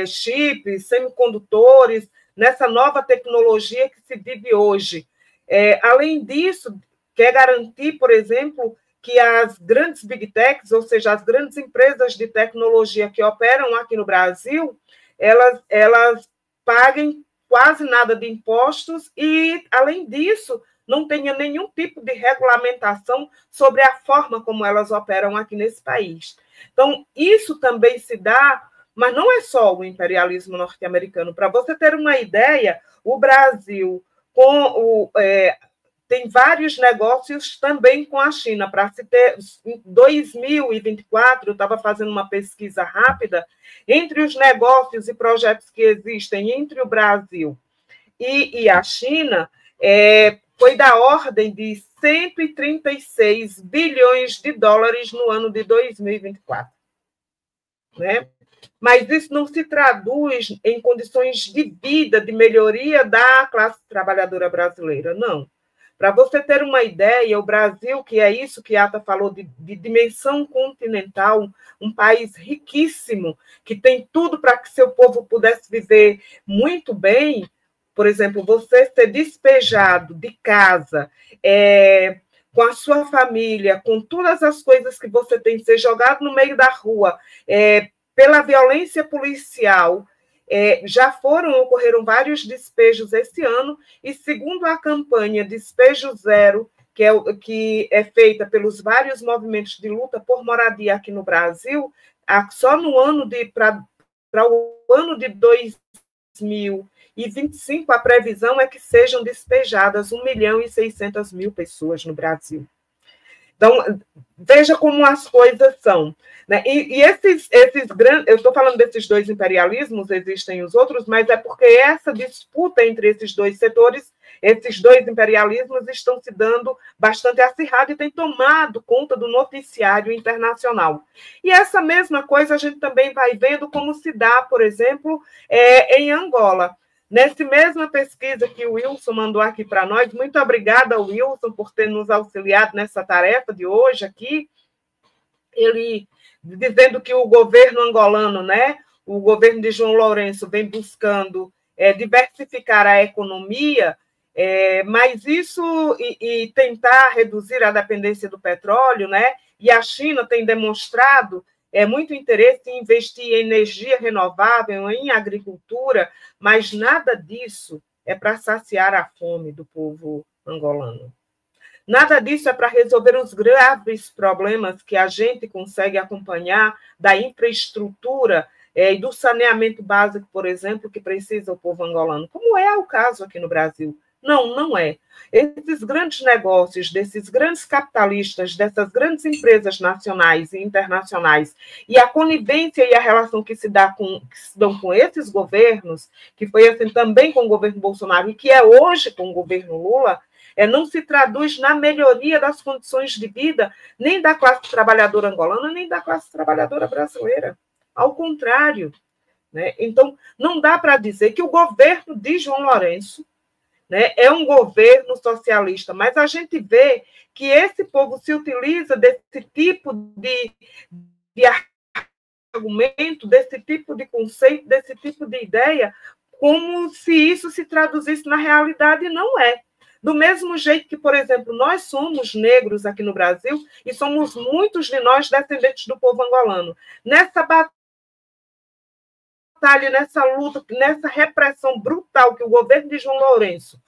chips, semicondutores, nessa nova tecnologia que se vive hoje. Além disso, quer garantir, por exemplo, que as grandes big techs, ou seja, as grandes empresas de tecnologia que operam aqui no Brasil, elas paguem quase nada de impostos e, além disso, não tenha nenhum tipo de regulamentação sobre a forma como elas operam aqui nesse país. Então, isso também se dá, mas não é só o imperialismo norte-americano. Para você ter uma ideia, o Brasil tem vários negócios também com a China. Para se ter, em 2024, eu estava fazendo uma pesquisa rápida, entre os negócios e projetos que existem entre o Brasil e a China, foi da ordem de 136 bilhões de dólares no ano de 2024. Né? Mas isso não se traduz em condições de vida, de melhoria da classe trabalhadora brasileira, não. Para você ter uma ideia, o Brasil, que é isso que a Ata falou, de dimensão continental, um país riquíssimo, que tem tudo para que seu povo pudesse viver muito bem, por exemplo, você ser despejado de casa, com a sua família, com todas as coisas que você tem, ser jogado no meio da rua, pela violência policial, já ocorreram vários despejos esse ano, e segundo a campanha Despejo Zero, que é feita pelos vários movimentos de luta por moradia aqui no Brasil, só no ano para o ano de 2025, a previsão é que sejam despejadas 1.600.000 pessoas no Brasil. Então, veja como as coisas são. Né? E esses grandes... Eu estou falando desses dois imperialismos, existem os outros, mas é porque essa disputa entre esses dois setores, esses dois imperialismos, estão se dando bastante acirrada e tem tomado conta do noticiário internacional. E essa mesma coisa a gente também vai vendo como se dá, por exemplo, em Angola. Nessa mesma pesquisa que o Wilson mandou aqui para nós, muito obrigada, Wilson, por ter nos auxiliado nessa tarefa de hoje aqui, ele dizendo que o governo angolano, né, o governo de João Lourenço vem buscando diversificar a economia, mas isso e tentar reduzir a dependência do petróleo, né, e a China tem demonstrado muito interesse em investir em energia renovável, em agricultura, mas nada disso é para saciar a fome do povo angolano. Nada disso é para resolver os graves problemas que a gente consegue acompanhar da infraestrutura e do saneamento básico, por exemplo, que precisa o povo angolano, como é o caso aqui no Brasil. Não, não é. Esses grandes negócios, desses grandes capitalistas, dessas grandes empresas nacionais e internacionais, e a conivência e a relação que se dão com esses governos, que foi assim também com o governo Bolsonaro e que é hoje com o governo Lula, não se traduz na melhoria das condições de vida nem da classe trabalhadora angolana, nem da classe trabalhadora brasileira. Ao contrário. Né? Então, não dá para dizer que o governo de João Lourenço, né, é um governo socialista, mas a gente vê que esse povo se utiliza desse tipo de argumento, desse tipo de conceito, desse tipo de ideia, como se isso se traduzisse na realidade, e não é. Do mesmo jeito que, por exemplo, nós somos negros aqui no Brasil e somos muitos de nós descendentes do povo angolano. Nessa batalha, nessa luta, nessa repressão brutal que o governo de João Lourenço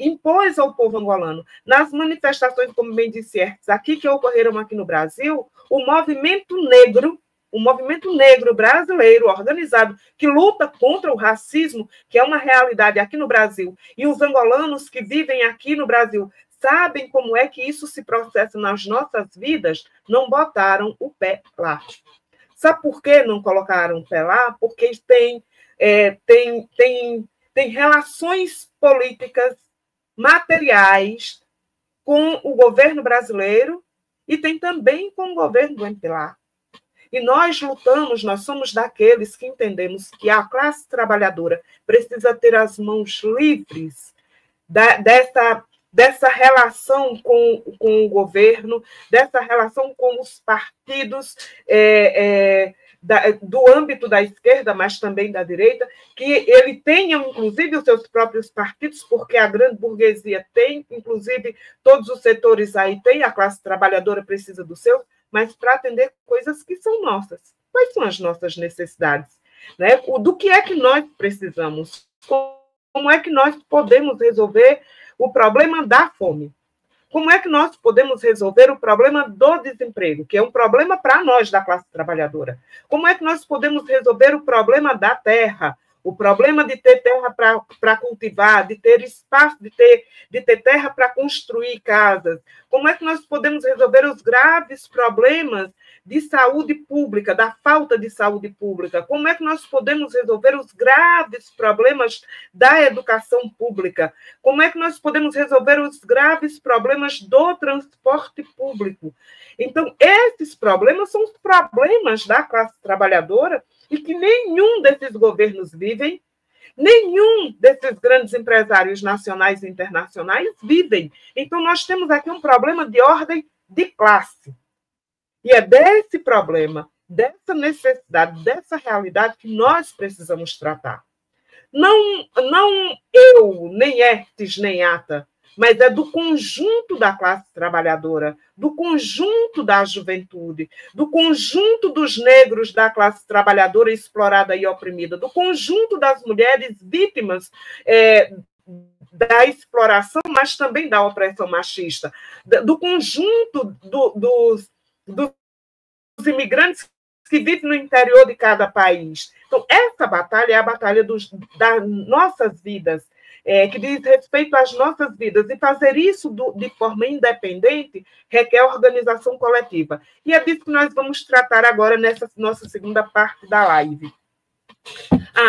impôs ao povo angolano, nas manifestações, como bem disse Hertz, aqui que ocorreram aqui no Brasil, o movimento negro brasileiro organizado, que luta contra o racismo, que é uma realidade aqui no Brasil, e os angolanos que vivem aqui no Brasil sabem como é que isso se processa nas nossas vidas, não botaram o pé lá. Sabe por que não colocaram o pé lá? Porque tem relações políticas materiais com o governo brasileiro e tem também com o governo do MPLA. E nós lutamos, nós somos daqueles que entendemos que a classe trabalhadora precisa ter as mãos livres dessa relação com o governo, dessa relação com os partidos do âmbito da esquerda, mas também da direita, que ele tenha, inclusive, os seus próprios partidos, porque a grande burguesia tem, inclusive, todos os setores aí tem, a classe trabalhadora precisa dos seus, mas para atender coisas que são nossas. Quais são as nossas necessidades? Né? Do que é que nós precisamos? Como é que nós podemos resolver o problema da fome? Como é que nós podemos resolver o problema do desemprego, que é um problema para nós da classe trabalhadora? Como é que nós podemos resolver o problema da terra, o problema de ter terra para cultivar, de ter espaço, de ter terra para construir casas? Como é que nós podemos resolver os graves problemas de saúde pública, da falta de saúde pública? Como é que nós podemos resolver os graves problemas da educação pública? Como é que nós podemos resolver os graves problemas do transporte público? Então, esses problemas são os problemas da classe trabalhadora e que nenhum desses governos vivem, nenhum desses grandes empresários nacionais e internacionais vivem. Então, nós temos aqui um problema de ordem de classe. E é desse problema, dessa necessidade, dessa realidade que nós precisamos tratar. Não eu, nem Hertes, nem Ata, mas é do conjunto da classe trabalhadora, do conjunto da juventude, do conjunto dos negros da classe trabalhadora explorada e oprimida, do conjunto das mulheres vítimas da exploração, mas também da opressão machista, do conjunto dos imigrantes que vivem no interior de cada país. Então, essa batalha é a batalha das nossas vidas, que diz respeito às nossas vidas, e fazer isso de forma independente requer organização coletiva. E é disso que nós vamos tratar agora nessa nossa segunda parte da live.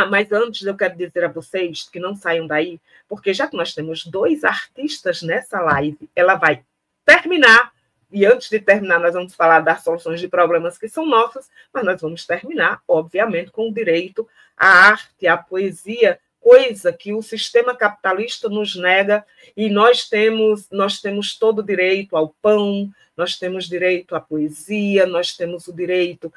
Mas antes eu quero dizer a vocês que não saiam daí, porque já que nós temos 2 artistas nessa live, ela vai terminar, e antes de terminar nós vamos falar das soluções de problemas que são nossas, mas nós vamos terminar, obviamente, com o direito à arte, à poesia, coisa que o sistema capitalista nos nega, e nós temos todo o direito ao pão, nós temos direito à poesia, nós temos o direito,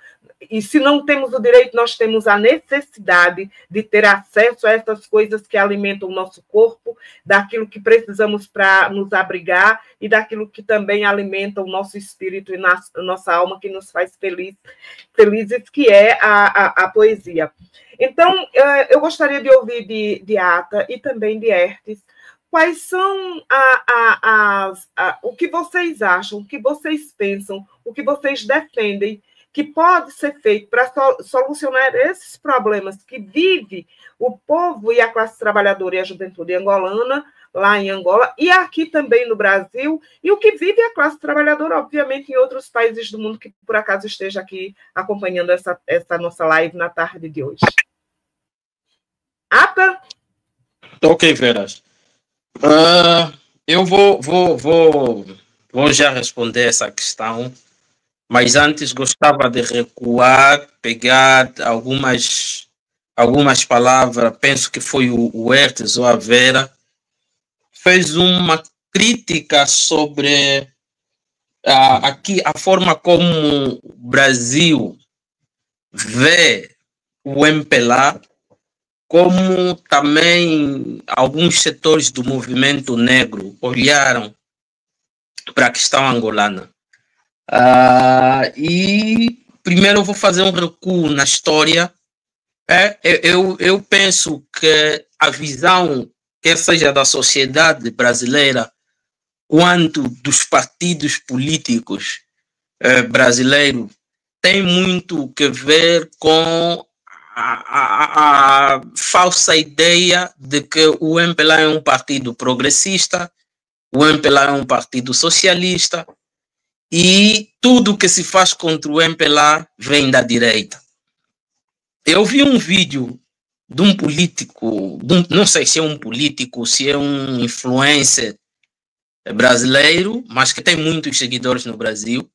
e se não temos o direito, nós temos a necessidade de ter acesso a essas coisas que alimentam o nosso corpo, daquilo que precisamos para nos abrigar, e daquilo que também alimenta o nosso espírito e a nossa alma, que nos faz felizes, que é a poesia. Então, eu gostaria de ouvir de Ata e também de Hertes quais são o que vocês acham, o que vocês pensam, o que vocês defendem que pode ser feito para solucionar esses problemas que vive o povo e a classe trabalhadora e a juventude angolana, lá em Angola, e aqui também no Brasil, e o que vive a classe trabalhadora, obviamente, em outros países do mundo que, por acaso, esteja aqui acompanhando essa nossa live na tarde de hoje. Ata? Ok, Veras. Eu vou já responder essa questão, mas antes gostava de recuar, pegar algumas palavras, penso que foi o Hertes ou a Vera, fez uma crítica sobre aqui a forma como o Brasil vê o MPLA, como também alguns setores do movimento negro olharam para a questão angolana. E primeiro eu vou fazer um recuo na história. Eu penso que a visão, quer seja da sociedade brasileira, quanto dos partidos políticos brasileiros, tem muito que ver com a falsa ideia de que o MPLA é um partido progressista, o MPLA é um partido socialista, e tudo que se faz contra o MPLA vem da direita. Eu vi um vídeo de um político, não sei se é um político, se é um influencer, brasileiro, mas que tem muitos seguidores no Brasil,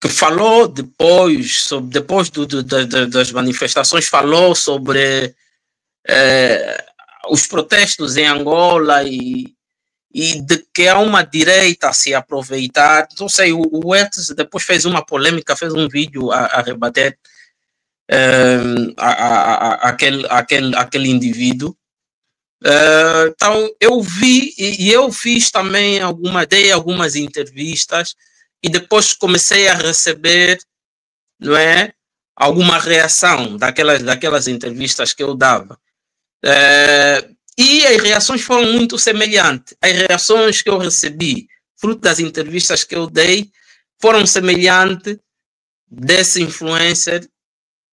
que falou depois das manifestações, falou sobre os protestos em Angola e de que há uma direita a se aproveitar. Não sei, o Edson depois fez uma polêmica, fez um vídeo a rebater aquele indivíduo. Então eu vi e eu fiz também dei algumas entrevistas e depois comecei a receber, não é, alguma reação daquelas entrevistas que eu dava. E as reações foram muito semelhantes. As reações que eu recebi, fruto das entrevistas que eu dei, foram semelhantes desse influencer,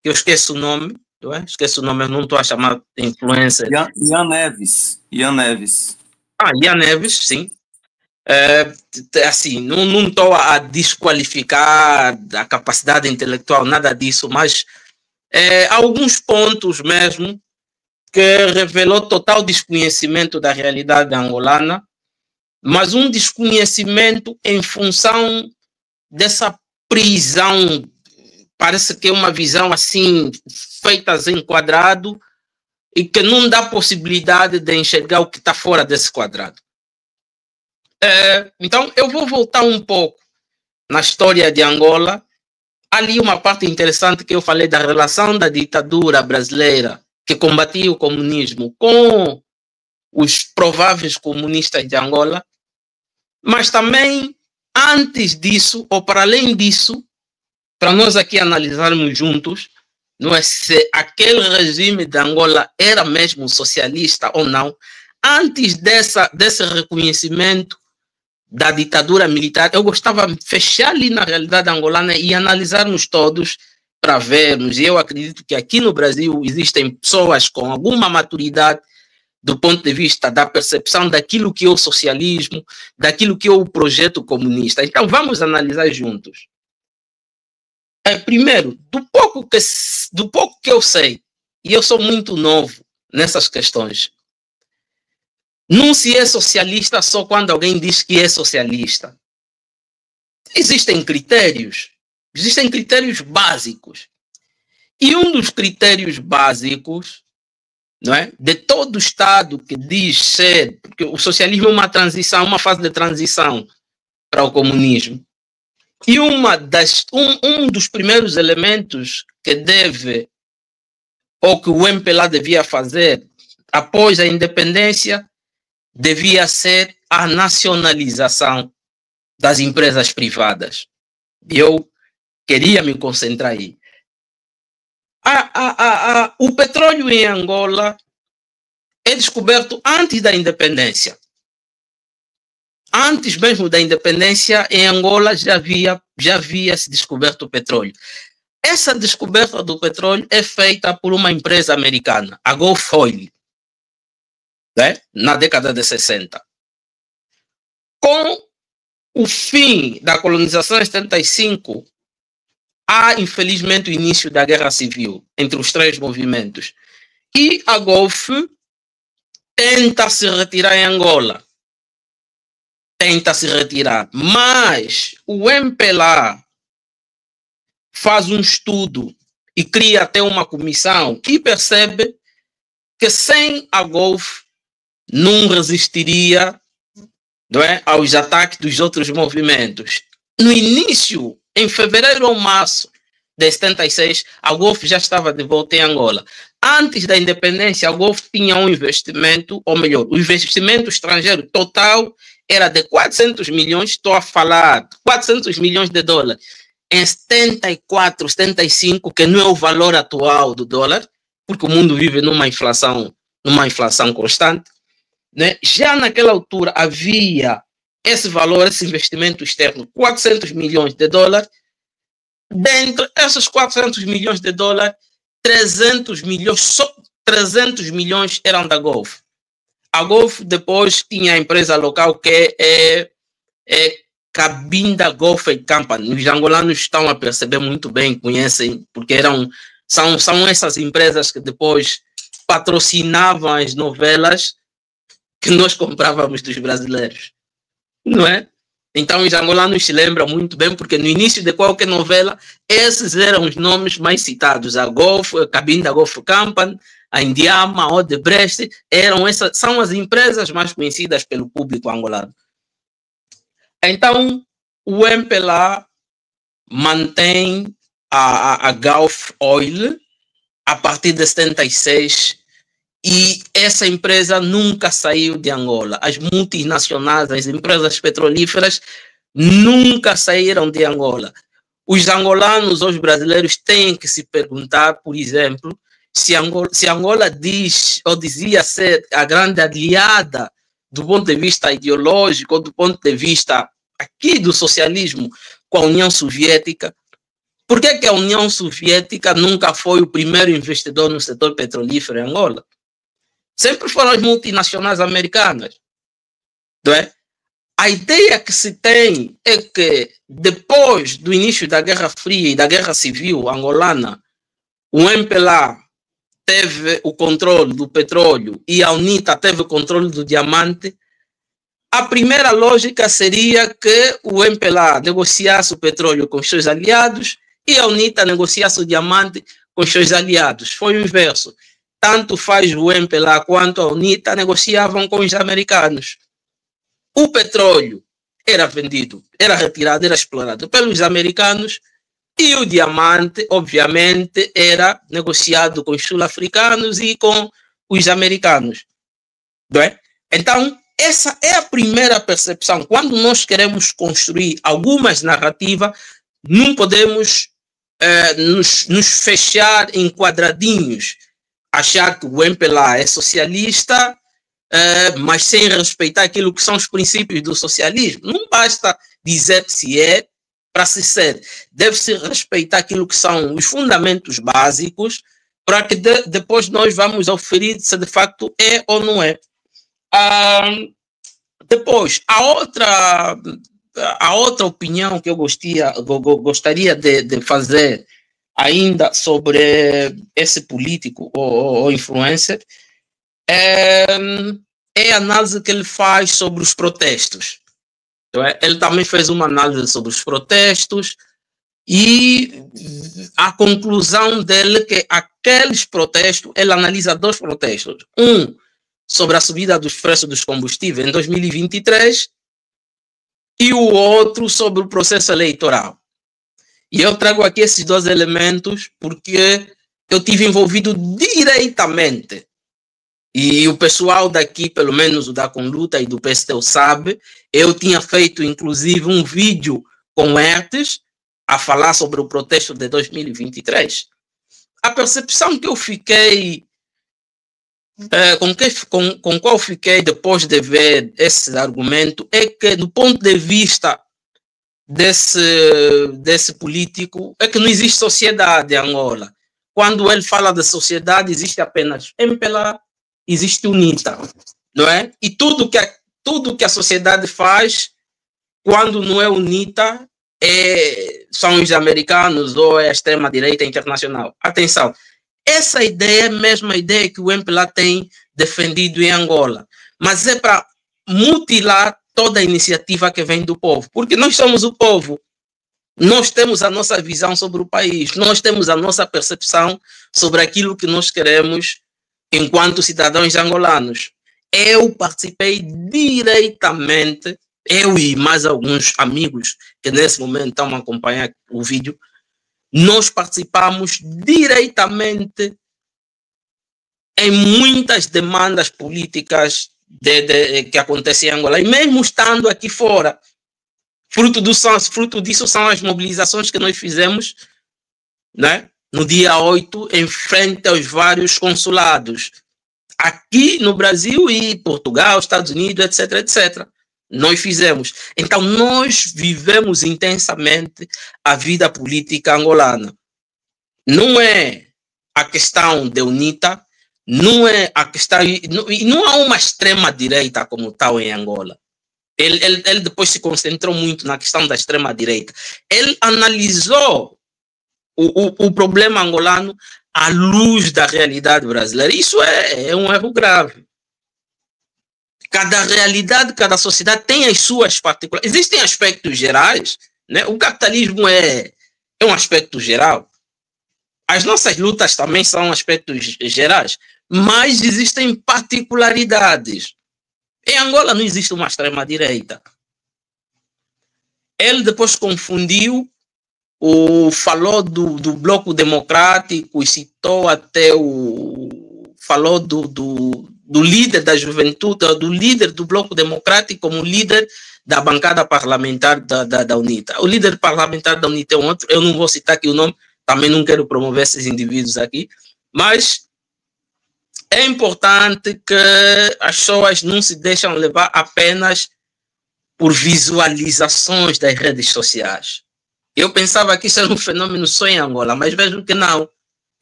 que eu esqueço o nome, não é? Esqueço o nome, eu não estou a chamar de influencer. Ian Neves. Ian Neves, sim. Assim, não estou a desqualificar a capacidade intelectual, nada disso, mas alguns pontos mesmo que revelou total desconhecimento da realidade angolana, mas um desconhecimento em função dessa prisão, parece que é uma visão assim, feita em quadrado, e que não dá possibilidade de enxergar o que está fora desse quadrado. Então, eu vou voltar um pouco na história de Angola. Ali uma parte interessante que eu falei da relação da ditadura brasileira, que combatia o comunismo, com os prováveis comunistas de Angola, mas também, antes disso, ou para além disso, para nós aqui analisarmos juntos, não é, se aquele regime de Angola era mesmo socialista ou não, antes desse reconhecimento da ditadura militar, eu gostava de fechar ali na realidade angolana e analisarmos todos para vermos. E eu acredito que aqui no Brasil existem pessoas com alguma maturidade do ponto de vista da percepção daquilo que é o socialismo, daquilo que é o projeto comunista. Então vamos analisar juntos. Primeiro, do pouco que eu sei, e eu sou muito novo nessas questões, não se é socialista só quando alguém diz que é socialista. Existem critérios básicos. E um dos critérios básicos, não é, de todo Estado que diz ser, porque o socialismo é uma transição, uma fase de transição para o comunismo. E um dos primeiros elementos que deve, ou que o MPLA devia fazer após a independência, devia ser a nacionalização das empresas privadas. Eu queria me concentrar aí. O petróleo em Angola é descoberto antes da independência. Antes mesmo da independência, em Angola já havia se descoberto o petróleo. Essa descoberta do petróleo é feita por uma empresa americana, a Gulf Oil, né? Na década de 60. Com o fim da colonização em 75, há, infelizmente, o início da guerra civil entre os três movimentos. E a Gulf tenta se retirar em Angola. Tenta se retirar. Mas o MPLA faz um estudo e cria até uma comissão e percebe que sem a Gulf não resistiria, não é, aos ataques dos outros movimentos. No início, em fevereiro ou março de 76, a Gulf já estava de volta em Angola. Antes da independência, a Gulf tinha um investimento, ou melhor, o investimento estrangeiro total era de 400 milhões, estou a falar 400 milhões de dólares, em 74, 75, que não é o valor atual do dólar, porque o mundo vive numa inflação constante, né? Já naquela altura havia esse valor, esse investimento externo, 400 milhões de dólares. Dentro desses 400 milhões de dólares, 300 milhões eram da Gulf. A Gulf depois tinha a empresa local que é Cabinda Gulf Company. Os angolanos estão a perceber muito bem, conhecem, porque são essas empresas que depois patrocinavam as novelas que nós comprávamos dos brasileiros. não é? Então, os angolanos se lembram muito bem, porque no início de qualquer novela, esses eram os nomes mais citados. A Golf, a Cabinda Golf Company, a Indiama, a Odebrecht, são as empresas mais conhecidas pelo público angolano. Então, o MPLA mantém a Gulf Oil a partir de 76 e essa empresa nunca saiu de Angola. As multinacionais, as empresas petrolíferas nunca saíram de Angola. Os angolanos, os brasileiros têm que se perguntar, por exemplo, se Angola diz ou dizia ser a grande aliada do ponto de vista ideológico, ou do ponto de vista aqui do socialismo com a União Soviética. Por que a União Soviética nunca foi o primeiro investidor no setor petrolífero em Angola? Sempre foram as multinacionais americanas, não é? A ideia que se tem é que depois do início da Guerra Fria e da Guerra Civil angolana, o MPLA teve o controle do petróleo e a UNITA teve o controle do diamante. A primeira lógica seria que o MPLA negociasse o petróleo com os seus aliados e a UNITA negociasse o diamante com os seus aliados. Foi o inverso. Tanto faz o MPLA quanto a UNITA negociavam com os americanos. O petróleo era vendido, era retirado, era explorado pelos americanos e o diamante, obviamente, era negociado com os sul-africanos e com os americanos. Não é? Então, essa é a primeira percepção. Quando nós queremos construir algumas narrativas, não podemos nos fechar em quadradinhos, achar que o MPLA é socialista, mas sem respeitar aquilo que são os princípios do socialismo. Não basta dizer que se é para se ser. Deve-se respeitar aquilo que são os fundamentos básicos para que depois nós vamos oferir se de facto é ou não é. Depois, a outra opinião que eu gostaria de fazer ainda sobre esse político ou influencer é a análise que ele faz sobre os protestos. Ele também fez uma análise sobre os protestos e a conclusão dele é que aqueles protestos, ele analisa dois protestos. Um sobre a subida dos preços dos combustíveis em 2023 e o outro sobre o processo eleitoral. E eu trago aqui esses dois elementos porque eu tive envolvido diretamente. E o pessoal daqui, pelo menos o da Conluta e do PSTU sabe, eu tinha feito inclusive um vídeo com Hertes a falar sobre o protesto de 2023. A percepção que eu fiquei, com qual fiquei depois de ver esse argumento, é que do ponto de vista desse político, é que não existe sociedade em Angola. Quando ele fala de sociedade, existe apenas MPLA, existe UNITA, não é? E tudo que a sociedade faz, quando não é UNITA, são os americanos ou é a extrema-direita internacional. Atenção, essa ideia é a mesma ideia que o MPLA tem defendido em Angola, mas é para mutilar toda a iniciativa que vem do povo, porque nós somos o povo. Nós temos a nossa visão sobre o país, nós temos a nossa percepção sobre aquilo que nós queremos enquanto cidadãos angolanos. Eu participei diretamente, eu e mais alguns amigos que nesse momento estão a acompanhar o vídeo, nós participamos diretamente em muitas demandas políticas que acontecem em Angola, e mesmo estando aqui fora, fruto disso são as mobilizações que nós fizemos, né? No dia 8, em frente aos vários consulados, aqui no Brasil e Portugal, Estados Unidos, etc, etc. Nós fizemos. Então, nós vivemos intensamente a vida política angolana. Não é a questão de UNITA, não é a questão... E não há uma extrema-direita como tal em Angola. Ele depois se concentrou muito na questão da extrema-direita. Ele analisou o problema angolano à luz da realidade brasileira. Isso é um erro grave. Cada realidade, cada sociedade tem as suas particularidades. Existem aspectos gerais, né? O capitalismo é um aspecto geral. As nossas lutas também são aspectos gerais, mas existem particularidades. Em Angola não existe uma extrema-direita. Ele depois confundiu, falou do Bloco Democrático e citou até falou do líder da juventude, do líder do Bloco Democrático como líder da bancada parlamentar da UNITA. O líder parlamentar da UNITA é um outro, eu não vou citar aqui o nome, também não quero promover esses indivíduos aqui, mas é importante que as pessoas não se deixem levar apenas por visualizações das redes sociais. Eu pensava que isso era um fenômeno só em Angola, mas vejo que não,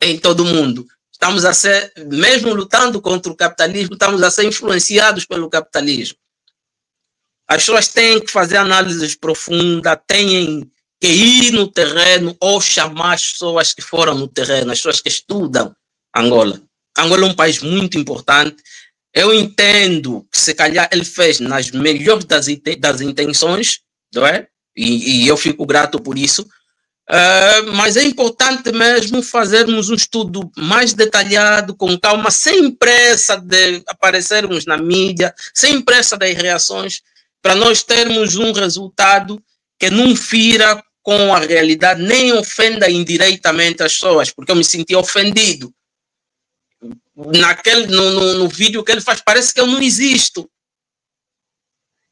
é em todo o mundo. Estamos a ser, mesmo lutando contra o capitalismo, estamos a ser influenciados pelo capitalismo. As pessoas têm que fazer análises profundas, têm que ir no terreno ou chamar as pessoas que foram no terreno, as pessoas que estudam Angola. Angola é um país muito importante. Eu entendo que se calhar ele fez nas melhores das intenções, não é? E eu fico grato por isso. Mas é importante mesmo fazermos um estudo mais detalhado, com calma, sem pressa de aparecermos na mídia, sem pressa das reações, para nós termos um resultado que não fira com a realidade, nem ofenda indiretamente as pessoas, porque eu me senti ofendido. No vídeo que ele faz, parece que eu não existo.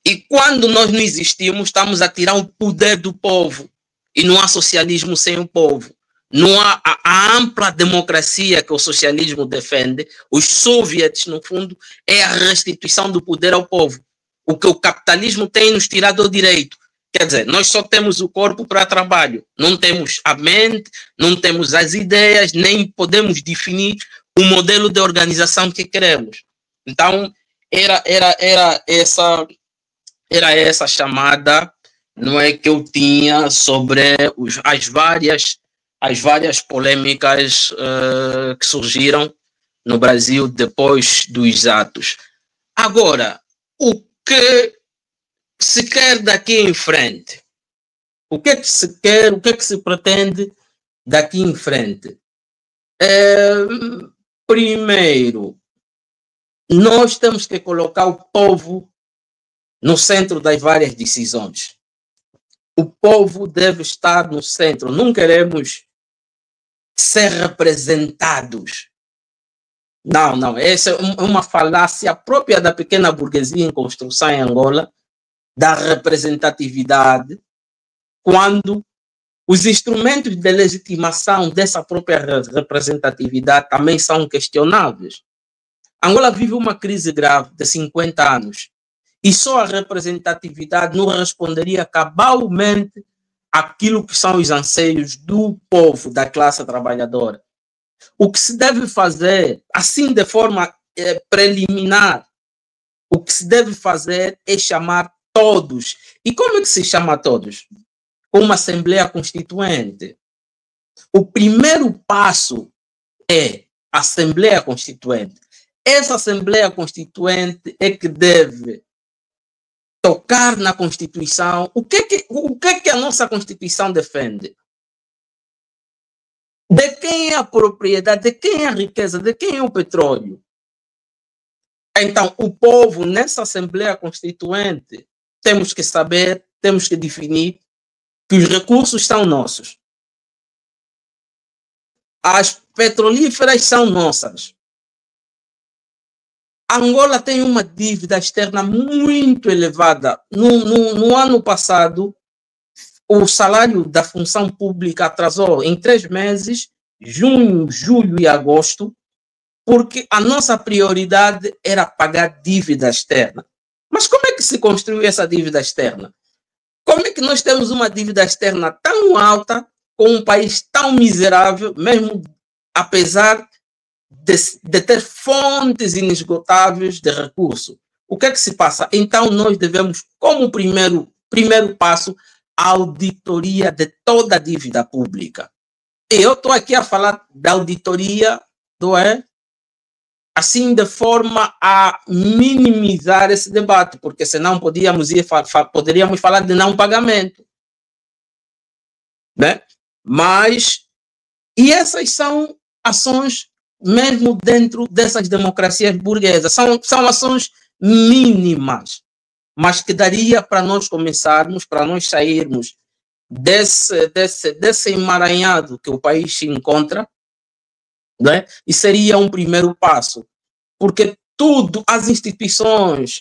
E quando nós não existimos, estamos a tirar o poder do povo. E não há socialismo sem o povo. Não há a ampla democracia que o socialismo defende. Os soviets, no fundo, é a restituição do poder ao povo. O que o capitalismo tem nos tirado o direito. Quer dizer, nós só temos o corpo para trabalho. Não temos a mente, não temos as ideias, nem podemos definir o modelo de organização que queremos. Então, era essa chamada, não é, que eu tinha sobre as várias polêmicas que surgiram no Brasil depois dos atos. Agora, o que se quer daqui em frente? O que é que se quer, o que é que se pretende daqui em frente? Primeiro, nós temos que colocar o povo no centro das várias decisões. O povo deve estar no centro. Não queremos ser representados. Não. Essa é uma falácia própria da pequena burguesia em construção em Angola, da representatividade, quando os instrumentos de legitimação dessa própria representatividade também são questionáveis. Angola vive uma crise grave de 50 anos. E só a representatividade não responderia cabalmente àquilo que são os anseios do povo, da classe trabalhadora. O que se deve fazer, assim de forma preliminar, o que se deve fazer é chamar todos. E como é que se chama todos? Com uma Assembleia Constituinte. O primeiro passo é a Assembleia Constituinte. Essa Assembleia Constituinte é que deve tocar na Constituição. O que é que a nossa Constituição defende? De quem é a propriedade? De quem é a riqueza? De quem é o petróleo? Então, o povo, nessa Assembleia Constituinte, temos que saber, temos que definir que os recursos são nossos. As petrolíferas são nossas. Angola tem uma dívida externa muito elevada. No ano passado, o salário da função pública atrasou em 3 meses, junho, julho e agosto, porque a nossa prioridade era pagar dívida externa. Mas como é que se construiu essa dívida externa? Como é que nós temos uma dívida externa tão alta, com um país tão miserável, mesmo apesar de ter fontes inesgotáveis de recursos? O que é que se passa? Então, nós devemos, como primeiro passo, a auditoria de toda a dívida pública. E eu estou aqui a falar da auditoria assim de forma a minimizar esse debate, porque senão poderíamos falar de não pagamento, né? Mas, e essas são ações mesmo dentro dessas democracias burguesas, são ações mínimas, mas que daria para nós começarmos, para nós sairmos desse emaranhado que o país se encontra, né? E seria um primeiro passo, porque as instituições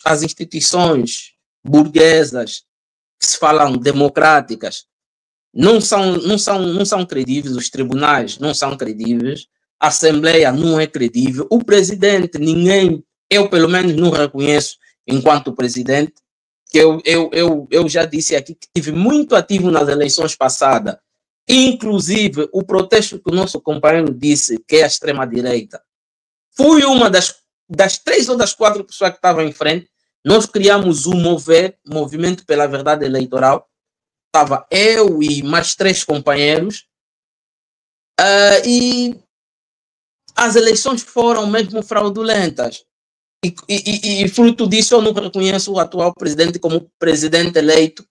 burguesas que se falam democráticas não são credíveis, os tribunais não são credíveis, a Assembleia não é credível, o presidente, eu pelo menos não reconheço enquanto presidente, que eu já disse aqui que estive muito ativo nas eleições passadas, inclusive o protesto que o nosso companheiro disse, que é a extrema-direita, fui uma das 3 ou das 4 pessoas que estavam em frente. Nós criamos o Movimento pela Verdade Eleitoral, estava eu e mais 3 companheiros, e as eleições foram mesmo fraudulentas. E fruto disso, eu não reconheço o atual presidente como presidente eleito,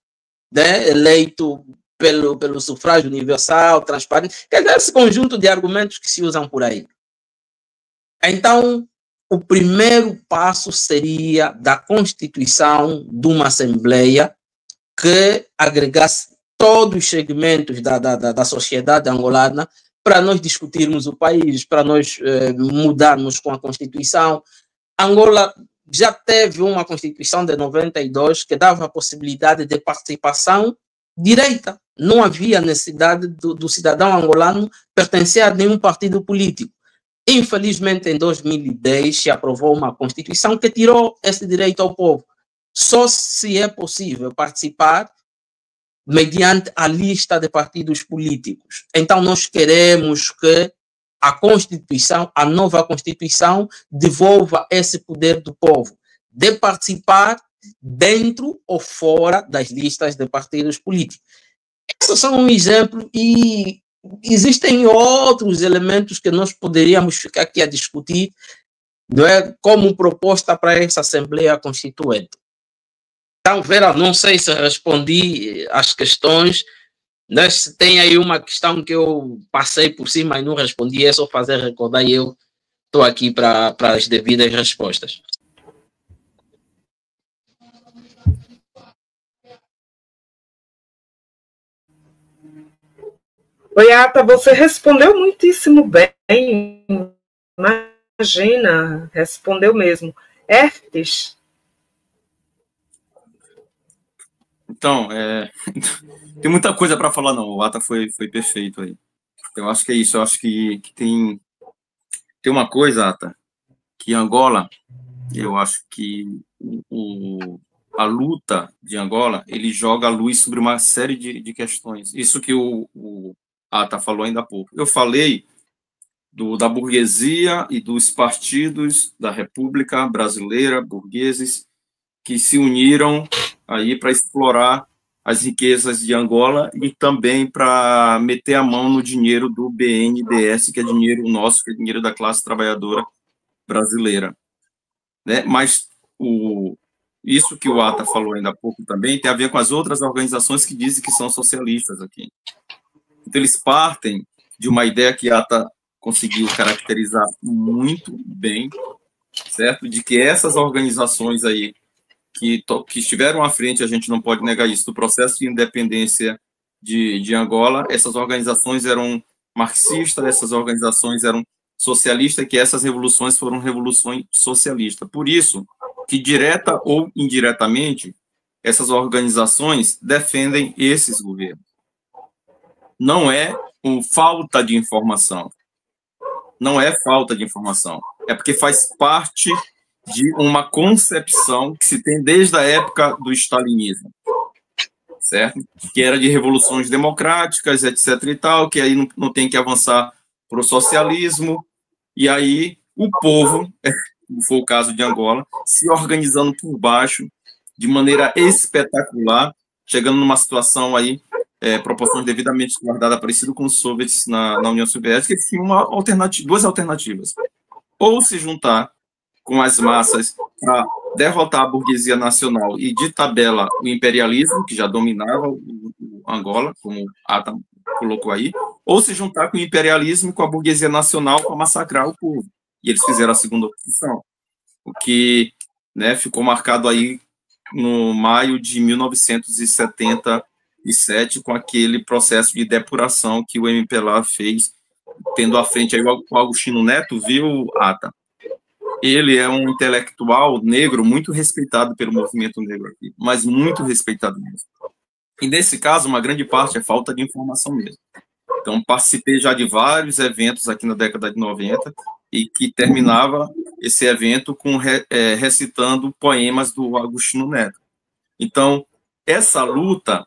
né? Eleito pelo sufrágio universal, transparente, quer dizer, esse conjunto de argumentos que se usam por aí. Então, o primeiro passo seria da constituição de uma Assembleia que agregasse todos os segmentos da sociedade angolana para nós discutirmos o país, para nós mudarmos com a Constituição. Angola já teve uma Constituição de 92 que dava a possibilidade de participação direta. Não havia necessidade do cidadão angolano pertencer a nenhum partido político. Infelizmente, em 2010, se aprovou uma Constituição que tirou esse direito ao povo. Só se é possível participar mediante a lista de partidos políticos. Então, nós queremos que a nova Constituição, devolva esse poder do povo de participar dentro ou fora das listas de partidos políticos. Esses são um exemplo, e existem outros elementos que nós poderíamos ficar aqui a discutir, não é, como proposta para essa Assembleia Constituinte. Então, Vera, não sei se respondi às questões, né? Se tem aí uma questão que eu passei por cima e não respondi, é só fazer recordar, e eu estou aqui para as devidas respostas. Oi, Ata, você respondeu muitíssimo bem. Imagina, respondeu mesmo. Hertes? Então, tem muita coisa para falar, não. O Ata foi perfeito aí. Eu acho que é isso. Eu acho que tem uma coisa, Ata, que Angola, eu acho que a luta de Angola, ele joga a luz sobre uma série de questões. Isso que o Ata falou ainda há pouco. Eu falei da burguesia e dos partidos da República Brasileira, burgueses, que se uniram aí para explorar as riquezas de Angola e também para meter a mão no dinheiro do BNDES, que é dinheiro nosso, que é dinheiro da classe trabalhadora brasileira, né? Mas isso que o Ata falou ainda há pouco também tem a ver com as outras organizações que dizem que são socialistas aqui. Então, eles partem de uma ideia que Ata conseguiu caracterizar muito bem, certo? De que essas organizações aí que estiveram à frente, a gente não pode negar isso, do processo de independência de Angola, essas organizações eram marxistas, essas organizações eram socialistas, que essas revoluções foram revoluções socialistas. Por isso que, direta ou indiretamente, essas organizações defendem esses governos. Não é falta de informação. Não é falta de informação. É porque faz parte de uma concepção que se tem desde a época do stalinismo, certo? Que era de revoluções democráticas, etc. e tal, que aí não tem que avançar para o socialismo, e aí o povo, foi o caso de Angola, se organizando por baixo de maneira espetacular, chegando numa situação aí, proporções devidamente guardadas, parecido com os soviets na União Soviética, que tinha duas alternativas. ou se juntar com as massas para derrotar a burguesia nacional e de tabela o imperialismo, que já dominava o Angola, como Ata colocou aí, ou se juntar com o imperialismo e com a burguesia nacional para massacrar o povo. E eles fizeram a segunda opção, o que, né, ficou marcado aí no maio de 1977, com aquele processo de depuração que o MPLA fez, tendo à frente aí o Agostinho Neto, viu, Ata? Ele é um intelectual negro muito respeitado pelo movimento negro aqui, mas muito respeitado mesmo. E nesse caso, uma grande parte é falta de informação mesmo. Então, participei já de vários eventos aqui na década de 90 e que terminava esse evento com recitando poemas do Agostinho Neto. Então, essa luta,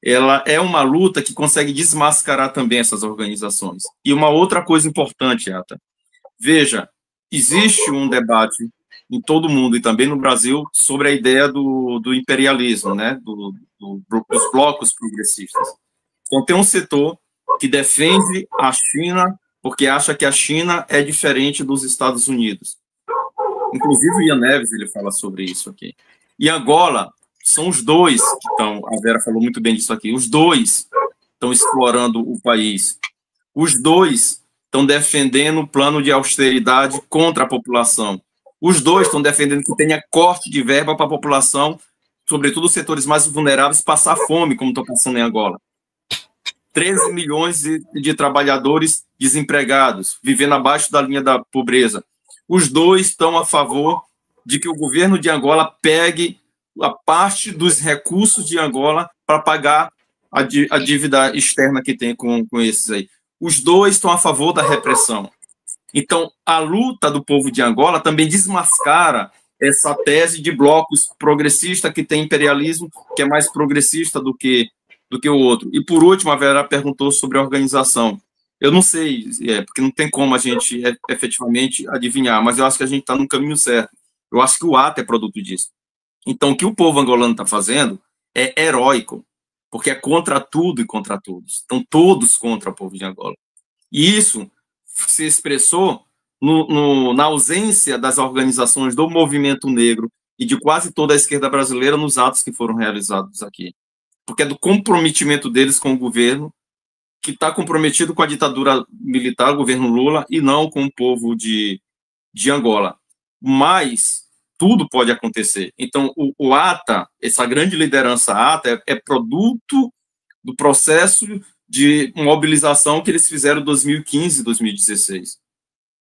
ela é uma luta que consegue desmascarar também essas organizações. E uma outra coisa importante, Ata, veja, existe um debate em todo o mundo e também no Brasil sobre a ideia do imperialismo, né, dos blocos progressistas. Então, tem um setor que defende a China porque acha que a China é diferente dos Estados Unidos. Inclusive, o Ian Neves, ele fala sobre isso aqui. E Angola, são os dois que estão, a Vera falou muito bem disso aqui, os dois estão explorando o país. Os dois estão defendendo o plano de austeridade contra a população. Os dois estão defendendo que tenha corte de verba para a população, sobretudo os setores mais vulneráveis, passar fome, como está passando em Angola. 13 milhões de trabalhadores desempregados, vivendo abaixo da linha da pobreza. Os dois estão a favor de que o governo de Angola pegue a parte dos recursos de Angola para pagar a dívida externa que tem com esses aí. Os dois estão a favor da repressão. Então, a luta do povo de Angola também desmascara essa tese de blocos progressistas que tem imperialismo, que é mais progressista do que o outro. E, por último, a Vera perguntou sobre a organização. Eu não sei, porque não tem como a gente efetivamente adivinhar, mas eu acho que a gente está no caminho certo. Eu acho que o Ata é produto disso. Então, o que o povo angolano está fazendo é heróico, porque é contra tudo e contra todos. Estão todos contra o povo de Angola. E isso se expressou na ausência das organizações do movimento negro e de quase toda a esquerda brasileira nos atos que foram realizados aqui. Porque é do comprometimento deles com o governo, que está comprometido com a ditadura militar, o governo Lula, e não com o povo de Angola. Mas tudo pode acontecer. Então, o Ata, essa grande liderança Ata, é produto do processo de mobilização que eles fizeram em 2015 e 2016.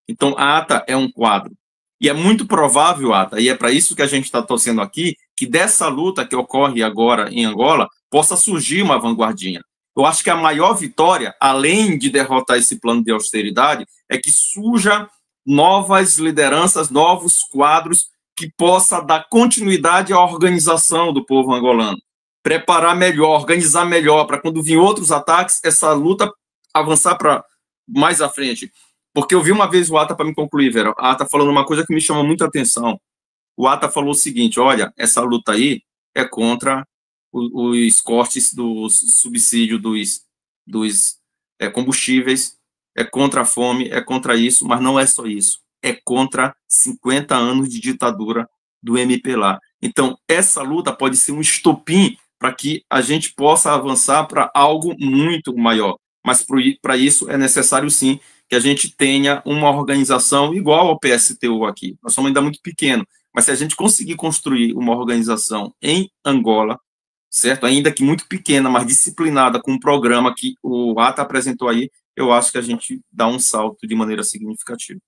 Então, a Ata é um quadro. E é muito provável, Ata, e é para isso que a gente está torcendo aqui, que dessa luta que ocorre agora em Angola possa surgir uma vanguardinha. Eu acho que a maior vitória, além de derrotar esse plano de austeridade, é que surja novas lideranças, novos quadros que possa dar continuidade à organização do povo angolano. Preparar melhor, organizar melhor, para quando vir outros ataques, essa luta avançar para mais à frente. Porque eu vi uma vez o Ata, para me concluir, Vera, o Ata falando uma coisa que me chama muita atenção. O Ata falou o seguinte, olha, essa luta aí é contra os cortes do subsídio dos combustíveis, é contra a fome, é contra isso, mas não é só isso, é contra 50 anos de ditadura do MPLA. Então, essa luta pode ser um estopim para que a gente possa avançar para algo muito maior, mas para isso é necessário, sim, que a gente tenha uma organização igual ao PSTU aqui. Nós somos ainda muito pequenos, mas se a gente conseguir construir uma organização em Angola, certo? Ainda que muito pequena, mas disciplinada, com um programa que o Ata apresentou aí, eu acho que a gente dá um salto de maneira significativa.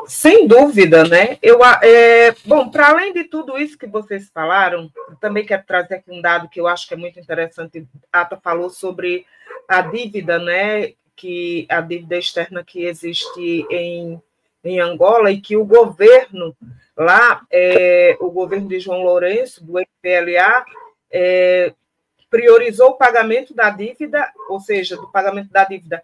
Sem dúvida, né? Bom, para além de tudo isso que vocês falaram, eu também quero trazer aqui um dado que eu acho que é muito interessante. A Ata falou sobre a dívida, né? Que a dívida externa que existe em Angola e que o governo lá, o governo de João Lourenço, do MPLA, priorizou o pagamento da dívida, ou seja, do pagamento da dívida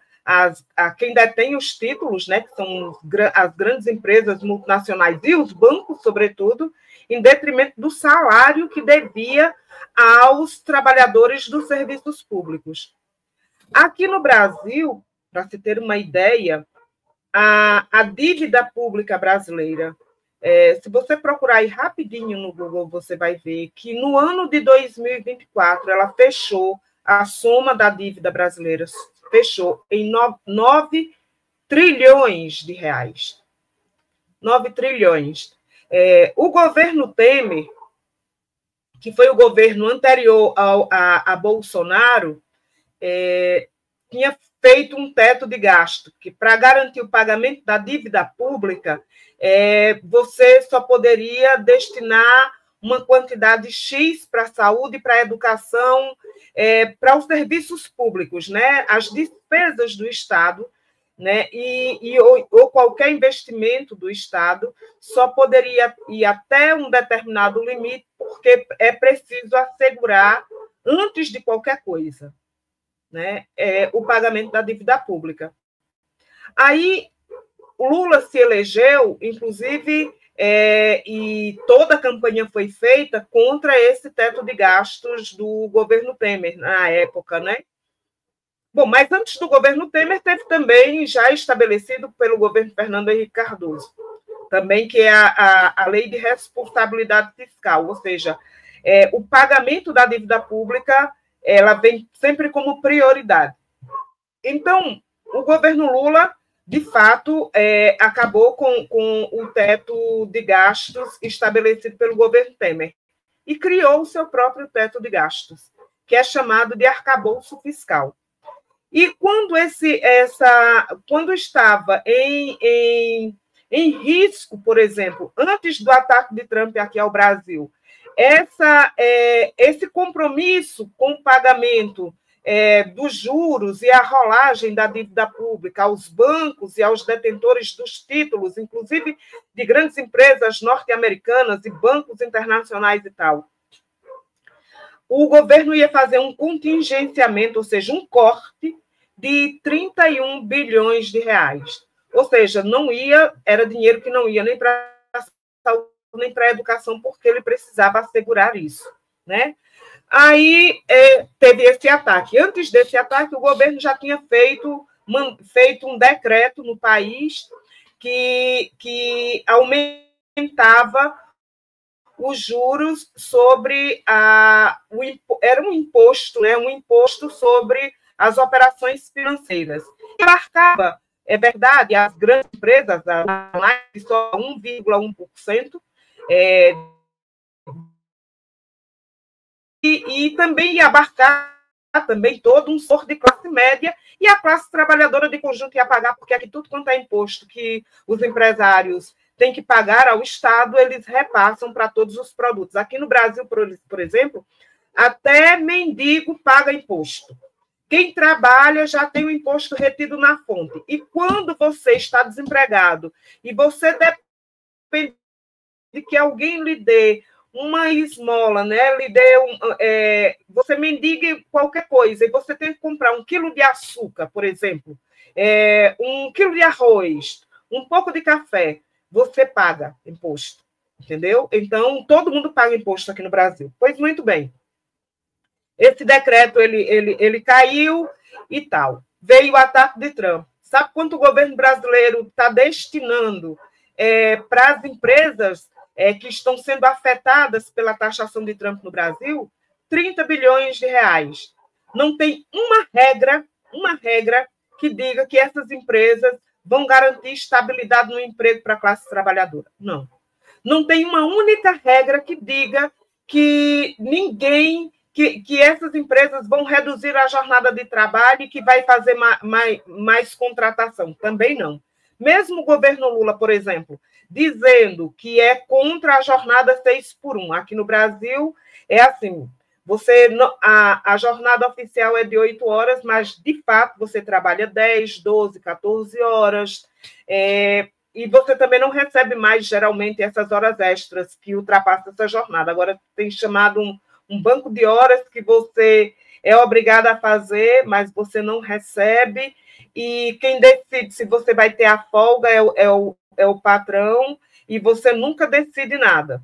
a quem detém os títulos, né, que são as grandes empresas multinacionais e os bancos, sobretudo, em detrimento do salário que devia aos trabalhadores dos serviços públicos. Aqui no Brasil, para se ter uma ideia, a dívida pública brasileira, se você procurar aí rapidinho no Google, você vai ver que no ano de 2024 ela fechou, a soma da dívida brasileira fechou em 9 trilhões de reais. 9 trilhões. O governo Temer, que foi o governo anterior a Bolsonaro, tinha feito um teto de gasto, que para garantir o pagamento da dívida pública, você só poderia destinar uma quantidade X para a saúde, para a educação, para os serviços públicos, né? As despesas do Estado, né? Ou qualquer investimento do Estado só poderia ir até um determinado limite, porque é preciso assegurar, antes de qualquer coisa, né, o pagamento da dívida pública. Aí, o Lula se elegeu, inclusive, e toda a campanha foi feita contra esse teto de gastos do governo Temer, na época, né? Bom, mas antes do governo Temer, teve também, já estabelecido pelo governo Fernando Henrique Cardoso, também, que é a lei de responsabilidade fiscal, ou seja, o pagamento da dívida pública, ela vem sempre como prioridade. Então, o governo Lula, de fato, acabou com o teto de gastos estabelecido pelo governo Temer e criou o seu próprio teto de gastos, que é chamado de arcabouço fiscal. E quando estava em risco, por exemplo, antes do ataque de Trump aqui ao Brasil, esse compromisso com o pagamento dos juros e a rolagem da dívida pública aos bancos e aos detentores dos títulos, inclusive de grandes empresas norte-americanas e bancos internacionais e tal, o governo ia fazer um contingenciamento, ou seja, um corte de 31 bilhões de reais. Ou seja, era dinheiro que não ia nem para a saúde, nem para a educação, porque ele precisava assegurar isso, né? Aí teve esse ataque. Antes desse ataque, o governo já tinha feito um decreto no país que aumentava os juros sobre era um imposto, né? Um imposto sobre as operações financeiras. E abarcava, é verdade, as grandes empresas, só 1,1%, e também ia abarcar também todo um setor de classe média, e a classe trabalhadora de conjunto ia pagar, porque aqui tudo quanto é imposto que os empresários têm que pagar ao Estado, eles repassam para todos os produtos. Aqui no Brasil, por exemplo, até mendigo paga imposto. Quem trabalha já tem o imposto retido na fonte. E quando você está desempregado e você depende de que alguém lhe dê uma esmola, né? Lhe dê você mendiga qualquer coisa e você tem que comprar 1 quilo de açúcar, por exemplo, 1 quilo de arroz, um pouco de café, você paga imposto, entendeu? Então, todo mundo paga imposto aqui no Brasil. Pois muito bem. Esse decreto, ele caiu e tal. Veio o ataque de Trump. Sabe quanto o governo brasileiro está destinando para as empresas que estão sendo afetadas pela taxação de Trump no Brasil? 30 bilhões de reais. Não tem uma regra que diga que essas empresas vão garantir estabilidade no emprego para a classe trabalhadora. Não. Não tem uma única regra que diga que que essas empresas vão reduzir a jornada de trabalho e que vai fazer mais contratação. Também não. Mesmo o governo Lula, por exemplo, dizendo que é contra a jornada 6x1. Aqui no Brasil é assim, a jornada oficial é de 8 horas, mas, de fato, você trabalha 10, 12, 14 horas, e você também não recebe mais, geralmente, essas horas extras que ultrapassam essa jornada. Agora, tem chamado um banco de horas que você é obrigado a fazer, mas você não recebe, e quem decide se você vai ter a folga é o patrão, e você nunca decide nada.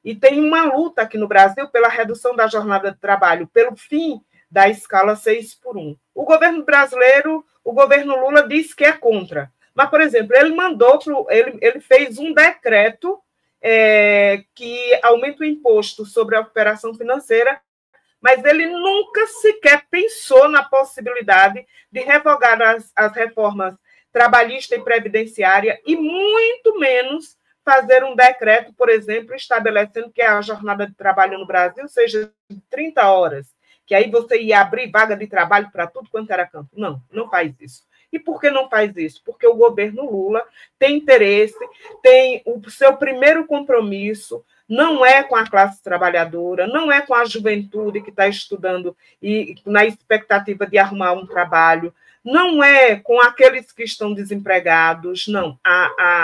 E tem uma luta aqui no Brasil pela redução da jornada de trabalho, pelo fim da escala 6x1. O governo brasileiro, o governo Lula diz que é contra. Mas, por exemplo, ele fez um decreto que aumenta o imposto sobre a operação financeira, mas ele nunca sequer pensou na possibilidade de revogar as reformas trabalhista e previdenciária, e muito menos fazer um decreto, por exemplo, estabelecendo que a jornada de trabalho no Brasil seja de 30 horas, que aí você ia abrir vaga de trabalho para tudo quanto era campo. Não, não faz isso. E por que não faz isso? Porque o governo Lula tem interesse, tem o seu primeiro compromisso, não é com a classe trabalhadora, não é com a juventude que está estudando e na expectativa de arrumar um trabalho, não é com aqueles que estão desempregados, não.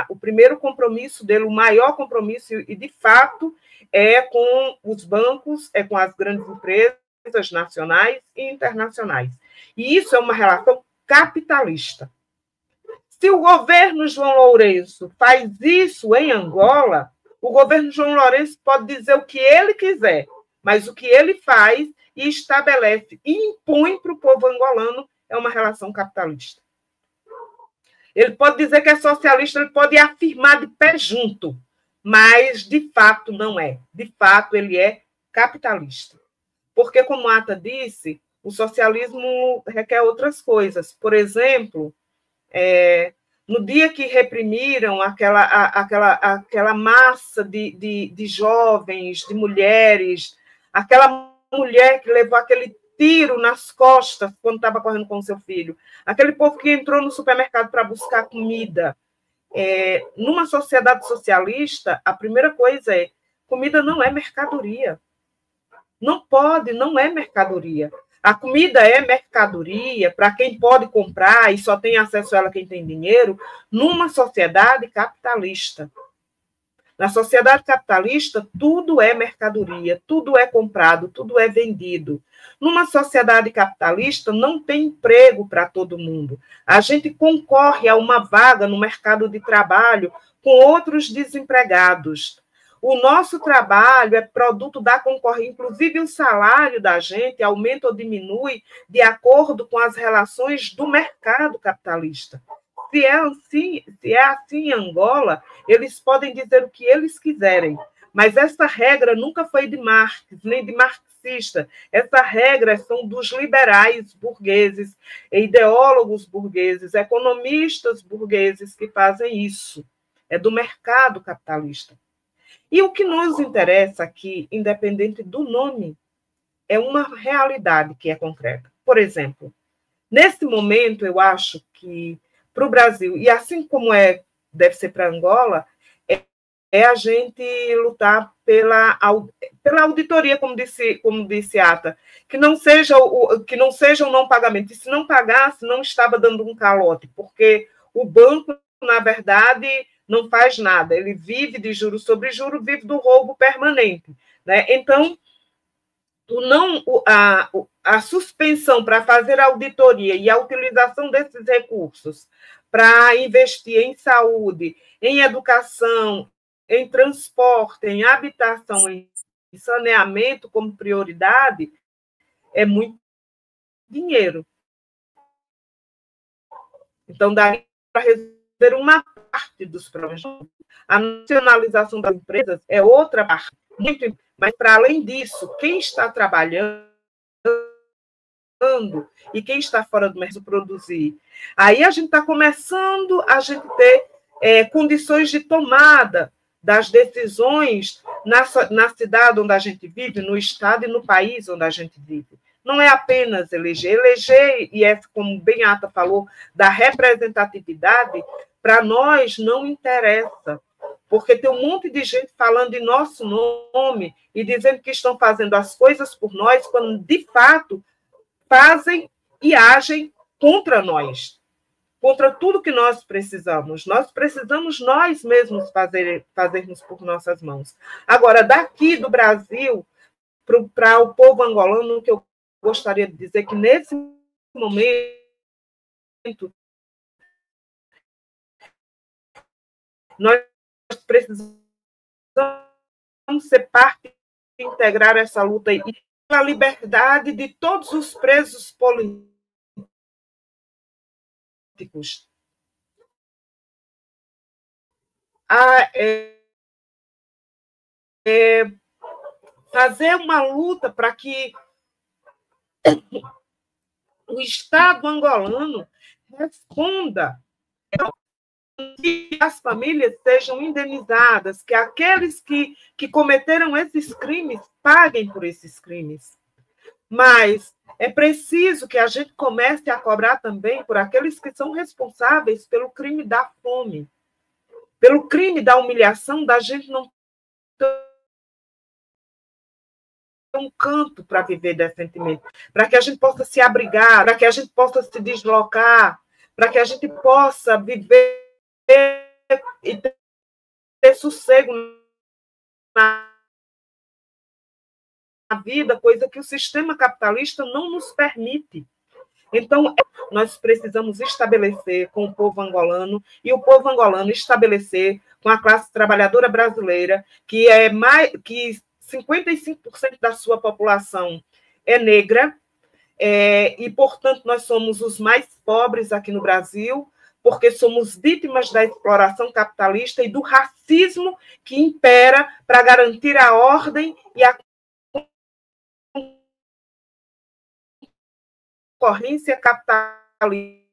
O primeiro compromisso dele, o maior compromisso, e de fato, é com os bancos, é com as grandes empresas nacionais e internacionais. E isso é uma relação capitalista. Se o governo João Lourenço faz isso em Angola, o governo João Lourenço pode dizer o que ele quiser, mas o que ele faz e estabelece e impõe para o povo angolano é uma relação capitalista. Ele pode dizer que é socialista, ele pode afirmar de pé junto, mas, de fato, não é. De fato, ele é capitalista. Porque, como a Ata disse, o socialismo requer outras coisas. Por exemplo, no dia que reprimiram aquela massa de jovens, de mulheres, aquela mulher que levou aquele tiro nas costas quando estava correndo com o seu filho, aquele povo que entrou no supermercado para buscar comida. Numa sociedade socialista, a primeira coisa é: comida não é mercadoria. Não pode, não é mercadoria. A comida é mercadoria para quem pode comprar e só tem acesso a ela quem tem dinheiro, numa sociedade capitalista. Na sociedade capitalista, tudo é mercadoria, tudo é comprado, tudo é vendido. Numa sociedade capitalista, não tem emprego para todo mundo. A gente concorre a uma vaga no mercado de trabalho com outros desempregados. O nosso trabalho é produto da concorrência, inclusive o salário da gente aumenta ou diminui de acordo com as relações do mercado capitalista. Se é assim em Angola, eles podem dizer o que eles quiserem, mas essa regra nunca foi de Marx, nem de marxista. Essa regra são dos liberais burgueses, ideólogos burgueses, economistas burgueses que fazem isso. É do mercado capitalista. E o que nos interessa aqui, independente do nome, é uma realidade que é concreta. Por exemplo, nesse momento, eu acho que para o Brasil, e assim como deve ser para Angola, é a gente lutar pela auditoria, como disse Ata, que não seja o não pagamento. E se não pagasse, não estava dando um calote, porque o banco, na verdade, não faz nada. Ele vive de juros sobre juros, vive do roubo permanente. Né? Então, a suspensão para fazer a auditoria e a utilização desses recursos para investir em saúde, em educação, em transporte, em habitação, em saneamento como prioridade, é muito dinheiro. Então, daria para resolver uma parte dos problemas. A nacionalização das empresas é outra parte. Mas, para além disso, quem está trabalhando e quem está fora do mercado produzir. Aí a gente está começando a gente ter condições de tomada das decisões na cidade onde a gente vive, no estado e no país onde a gente vive. Não é apenas eleger. Eleger, e como bem a Ata falou, da representatividade, para nós não interessa, porque tem um monte de gente falando em nosso nome e dizendo que estão fazendo as coisas por nós, quando, de fato, fazem e agem contra nós, contra tudo que nós precisamos. Nós precisamos nós mesmos fazermos por nossas mãos. Agora, daqui do Brasil, para o povo angolano, o que eu gostaria de dizer que, nesse momento, nós precisamos ser parte, integrar essa luta e liberdade de todos os presos políticos. Fazer uma luta para que o Estado angolano responda, que as famílias sejam indenizadas, que aqueles que cometeram esses crimes paguem por esses crimes. Mas é preciso que a gente comece a cobrar também por aqueles que são responsáveis pelo crime da fome, pelo crime da humilhação, da gente não ter um canto para viver decentemente, para que a gente possa se abrigar, para que a gente possa se deslocar, para que a gente possa viver e ter sossego na vida, coisa que o sistema capitalista não nos permite. Então, nós precisamos estabelecer com o povo angolano, e o povo angolano estabelecer com a classe trabalhadora brasileira, que 55% da sua população é negra, e, portanto, nós somos os mais pobres aqui no Brasil, porque somos vítimas da exploração capitalista e do racismo que impera para garantir a ordem e a concorrência capitalista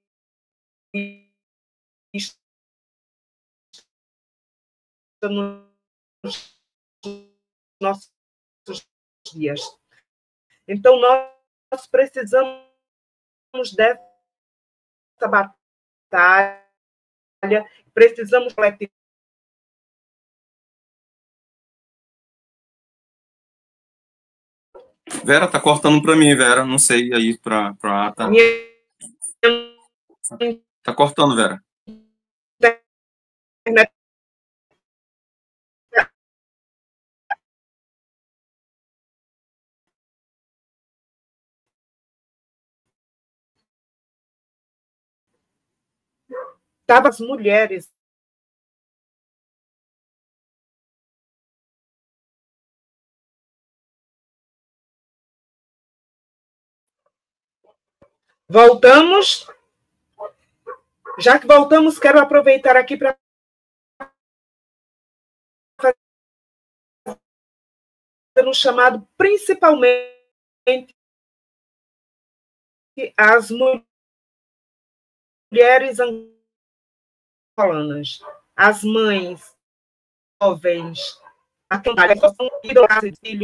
nos nossos dias. Então, nós precisamos dessa batalha, precisamos coletivamente. Vera, tá cortando para mim, Vera. Não sei aí para Ata. Tá cortando, Vera. Estavam as mulheres. Voltamos. Já que voltamos, quero aproveitar aqui para fazer um chamado principalmente às mulheres angolanas, as mães, jovens,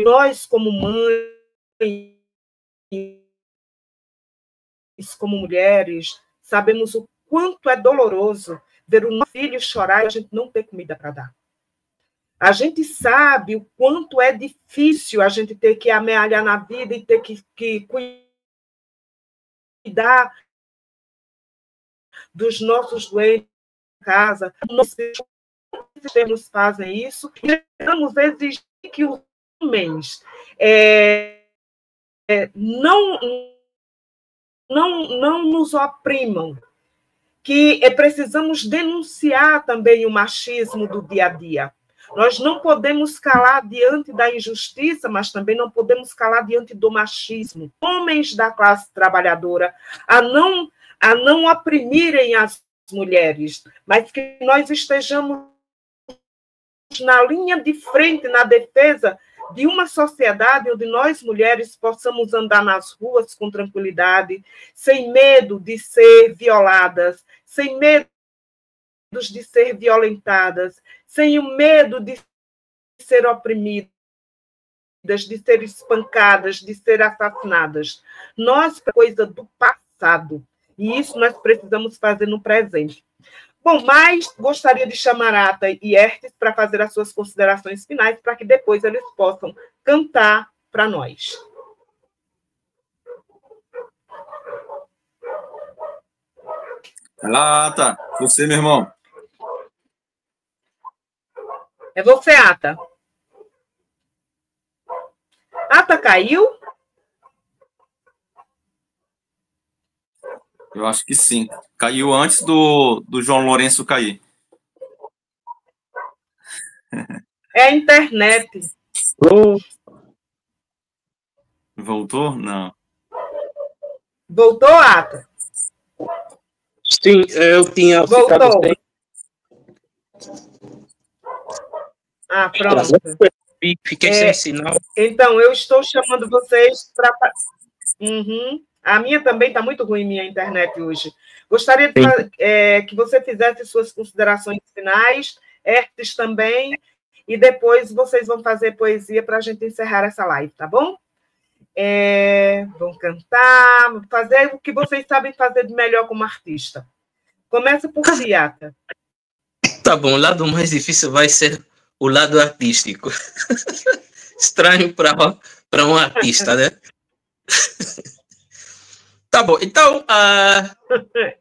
nós como mães, como mulheres, sabemos o quanto é doloroso ver o nosso filho chorar e a gente não ter comida para dar. A gente sabe o quanto é difícil a gente ter que amealhar na vida e ter que cuidar dos nossos doentes em casa. Nossos sistemas fazem isso. E vamos exigir que os homens não nos oprimam, que precisamos denunciar também o machismo do dia a dia. Nós não podemos calar diante da injustiça, mas também não podemos calar diante do machismo. Homens da classe trabalhadora a não oprimirem as mulheres, mas que nós estejamos na linha de frente, na defesa de uma sociedade onde nós, mulheres, possamos andar nas ruas com tranquilidade, sem medo de ser violadas, sem medo de ser violentadas, sem o medo de ser oprimidas, de ser espancadas, de ser assassinadas. Nós, coisa do passado, e isso nós precisamos fazer no presente. Bom, mas gostaria de chamar a Ata e Hertes para fazer as suas considerações finais, para que depois eles possam cantar para nós. Vai lá, Ata. Você, meu irmão. É você, Ata. Ata caiu? Eu acho que sim. Caiu antes do João Lourenço cair. É a internet. Voltou? Não. Voltou, Ata? Sim, eu tinha ficado sem. Ah, pronto. Fiquei sem sinal. Então, eu estou chamando vocês para... A minha também está muito ruim, minha internet hoje. Gostaria que você fizesse suas considerações finais, Hertes também, e depois vocês vão fazer poesia para a gente encerrar essa live, tá bom? Vão cantar, fazer o que vocês sabem fazer de melhor como artista. Começa por si, Ata. Tá bom, o lado mais difícil vai ser o lado artístico. Estranho para um artista, né? Tá bom, então,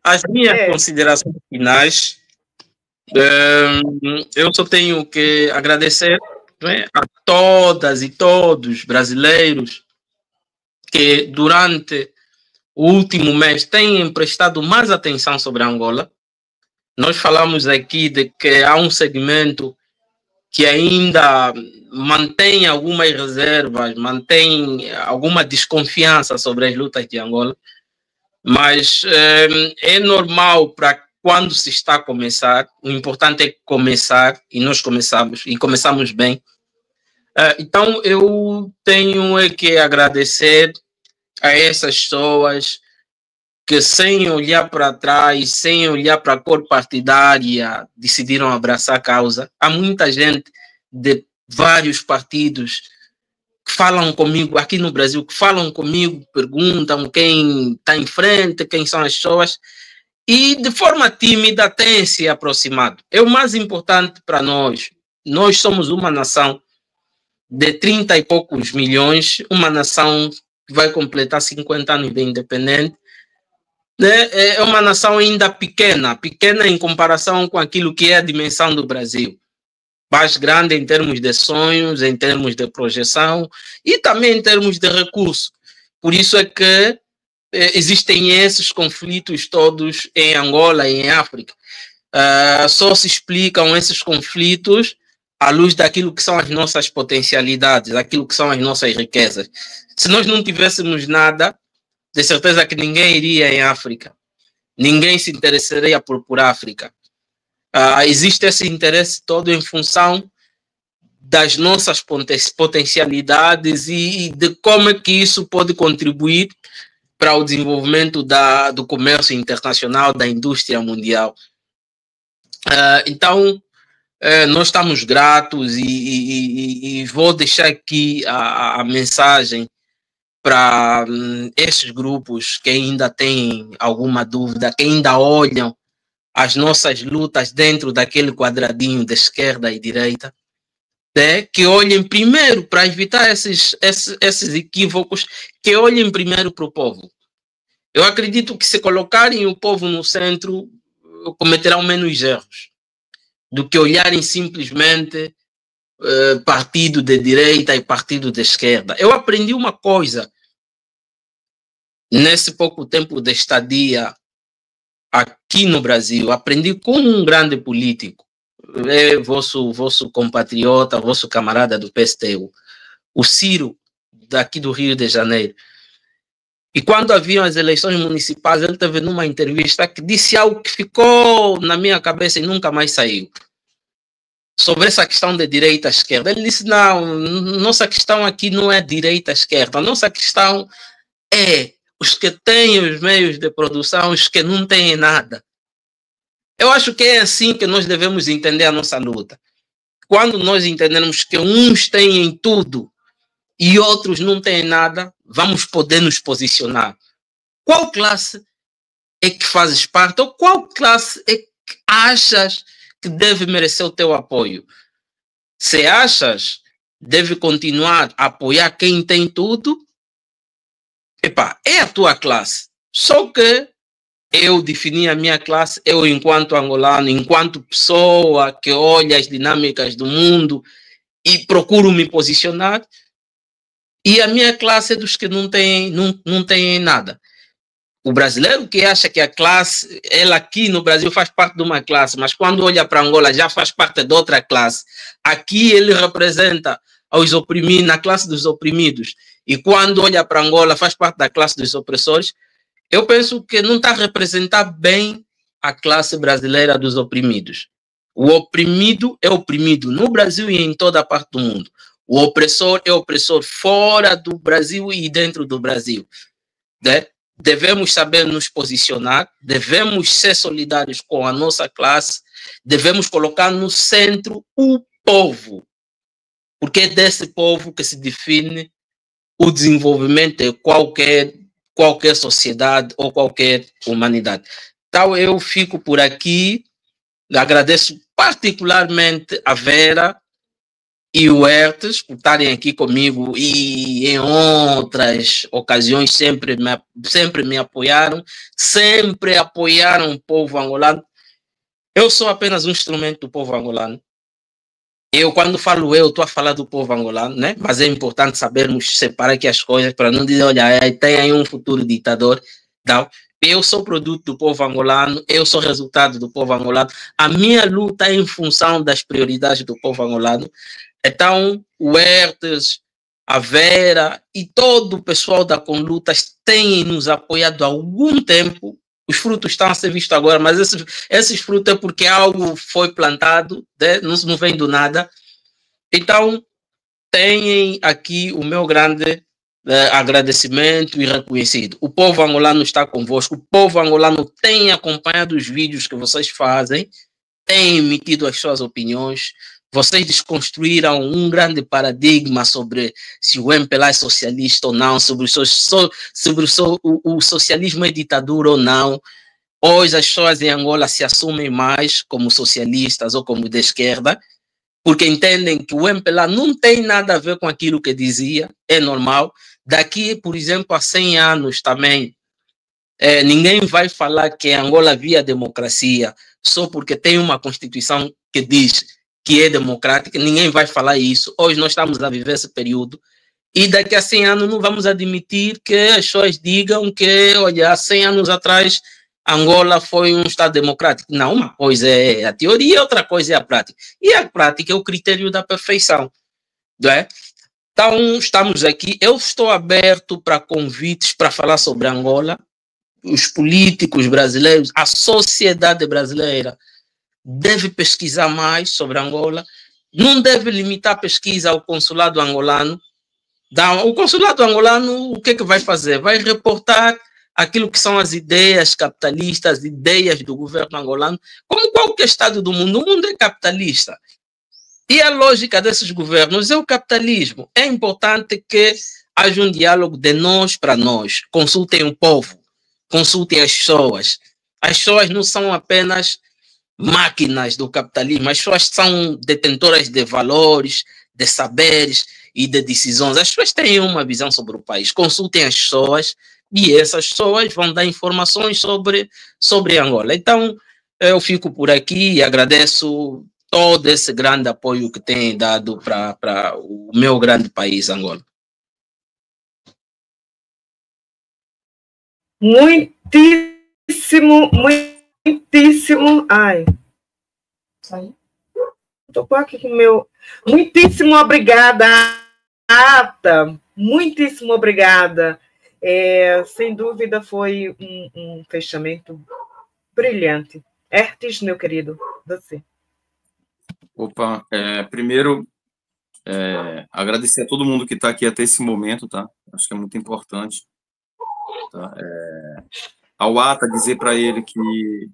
as minhas considerações finais, eu só tenho que agradecer, né, a todas e todos brasileiros que durante o último mês têm prestado mais atenção sobre a Angola. Nós falamos aqui de que há um segmento que ainda mantém algumas reservas, mantém alguma desconfiança sobre as lutas de Angola, mas é normal para quando se está a começar. O importante é começar, e nós começamos bem. Então, eu tenho que agradecer a essas pessoas que, sem olhar para trás, sem olhar para a cor partidária, decidiram abraçar a causa. Há muita gente de vários partidos que falam comigo aqui no Brasil, que falam comigo, perguntam quem está em frente, quem são as pessoas, e de forma tímida têm se aproximado. É o mais importante para nós. Nós somos uma nação de 30 e poucos milhões, uma nação que vai completar 50 anos de independente. É uma nação ainda pequena em comparação com aquilo que é a dimensão do Brasil. Mais grande em termos de sonhos, em termos de projeção e também em termos de recursos. Por isso é que existem esses conflitos todos em Angola e em África. Só se explicam esses conflitos à luz daquilo que são as nossas potencialidades, aquilo que são as nossas riquezas. Se nós não tivéssemos nada, de certeza que ninguém iria em África. Ninguém se interessaria por África. Existe esse interesse todo em função das nossas potencialidades e de como é que isso pode contribuir para o desenvolvimento do comércio internacional, da indústria mundial. Então, nós estamos gratos e vou deixar aqui a mensagem para esses grupos que ainda têm alguma dúvida, que ainda olham as nossas lutas dentro daquele quadradinho de esquerda e direita, né? Que olhem primeiro, para evitar esses equívocos, que olhem primeiro para o povo. Eu acredito que, se colocarem o povo no centro, cometerão menos erros do que olharem simplesmente partido de direita e partido de esquerda. Eu aprendi uma coisa nesse pouco tempo de estadia aqui no Brasil. Aprendi com um grande político, vosso compatriota, vosso camarada do PSTU, o Ciro, daqui do Rio de Janeiro. E quando haviam as eleições municipais, ele teve numa entrevista que disse algo que ficou na minha cabeça e nunca mais saiu. Sobre essa questão de direita-esquerda. Ele disse, não, nossa questão aqui não é direita-esquerda, nossa questão é os que têm os meios de produção, os que não têm nada. Eu acho que é assim que nós devemos entender a nossa luta. Quando nós entendermos que uns têm tudo e outros não têm nada, vamos poder nos posicionar. Qual classe é que fazes parte? Ou qual classe é que achas que deve merecer o teu apoio? Se achas deve continuar a apoiar quem tem tudo, é a tua classe. Só que eu defini a minha classe, eu enquanto angolano, enquanto pessoa que olha as dinâmicas do mundo e procuro me posicionar, e a minha classe é dos que não tem nada. O brasileiro que acha que a classe, ela aqui no Brasil faz parte de uma classe, mas quando olha para Angola já faz parte de outra classe. Aqui ele representa aos oprimidos, na classe dos oprimidos, e quando olha para Angola faz parte da classe dos opressores, eu penso que não está a representar bem a classe brasileira dos oprimidos. O oprimido é oprimido no Brasil e em toda a parte do mundo. O opressor é opressor fora do Brasil e dentro do Brasil. Né? Devemos saber nos posicionar, devemos ser solidários com a nossa classe, devemos colocar no centro o povo, porque é desse povo que se define o desenvolvimento de qualquer sociedade ou qualquer humanidade. Então, eu fico por aqui, agradeço particularmente a Vera e o Hertes por estarem aqui comigo e em outras ocasiões sempre me apoiaram, sempre apoiaram o povo angolano. Eu sou apenas um instrumento do povo angolano. Eu, quando falo estou a falar do povo angolano, né? Mas é importante sabermos separar aqui as coisas para não dizer, olha, tem aí um futuro ditador. Não. Eu sou produto do povo angolano, eu sou resultado do povo angolano. A minha luta é em função das prioridades do povo angolano. Então, o Hertes, a Vera e todo o pessoal da Conlutas têm nos apoiado há algum tempo. Os frutos estão a ser vistos agora, mas esses frutos é porque algo foi plantado, né? Não vem do nada. Então, tenham aqui o meu grande agradecimento e reconhecido. O povo angolano está convosco, o povo angolano tem acompanhado os vídeos que vocês fazem, tem emitido as suas opiniões. Vocês desconstruíram um grande paradigma sobre se o MPLA é socialista ou não, sobre o socialismo é ditadura ou não. Hoje as pessoas em Angola se assumem mais como socialistas ou como de esquerda, porque entendem que o MPLA não tem nada a ver com aquilo que dizia, é normal. Daqui, por exemplo, a 100 anos também, ninguém vai falar que Angola havia democracia só porque tem uma Constituição que diz que é democrática, ninguém vai falar isso. Hoje nós estamos a viver esse período e daqui a 100 anos não vamos admitir que as pessoas digam que, olha, há 100 anos atrás Angola foi um Estado democrático. Não, uma coisa é a teoria, outra coisa é a prática. E a prática é o critério da perfeição. Não é? Então, estamos aqui. Eu estou aberto para convites para falar sobre Angola, os políticos brasileiros, a sociedade brasileira deve pesquisar mais sobre Angola, não deve limitar a pesquisa ao consulado angolano. O consulado angolano, o que vai fazer? Vai reportar aquilo que são as ideias capitalistas, as ideias do governo angolano, como qualquer Estado do mundo. O mundo é capitalista. E a lógica desses governos é o capitalismo. É importante que haja um diálogo de nós para nós. Consultem o povo, consultem as pessoas. As pessoas não são apenas máquinas do capitalismo, as pessoas são detentoras de valores, de saberes e de decisões. As pessoas têm uma visão sobre o país. Consultem as pessoas e essas pessoas vão dar informações sobre Angola. Então, eu fico por aqui e agradeço todo esse grande apoio que têm dado para o meu grande país, Angola. Muitíssimo. Ai. Estou aqui com o meu. Muitíssimo obrigada, Ata. Muitíssimo obrigada. Sem dúvida foi um fechamento brilhante. Hertes, meu querido, você. Opa, primeiro, agradecer a todo mundo que está aqui até esse momento, tá? Acho que é muito importante. Tá? Ao Ata, dizer para ele que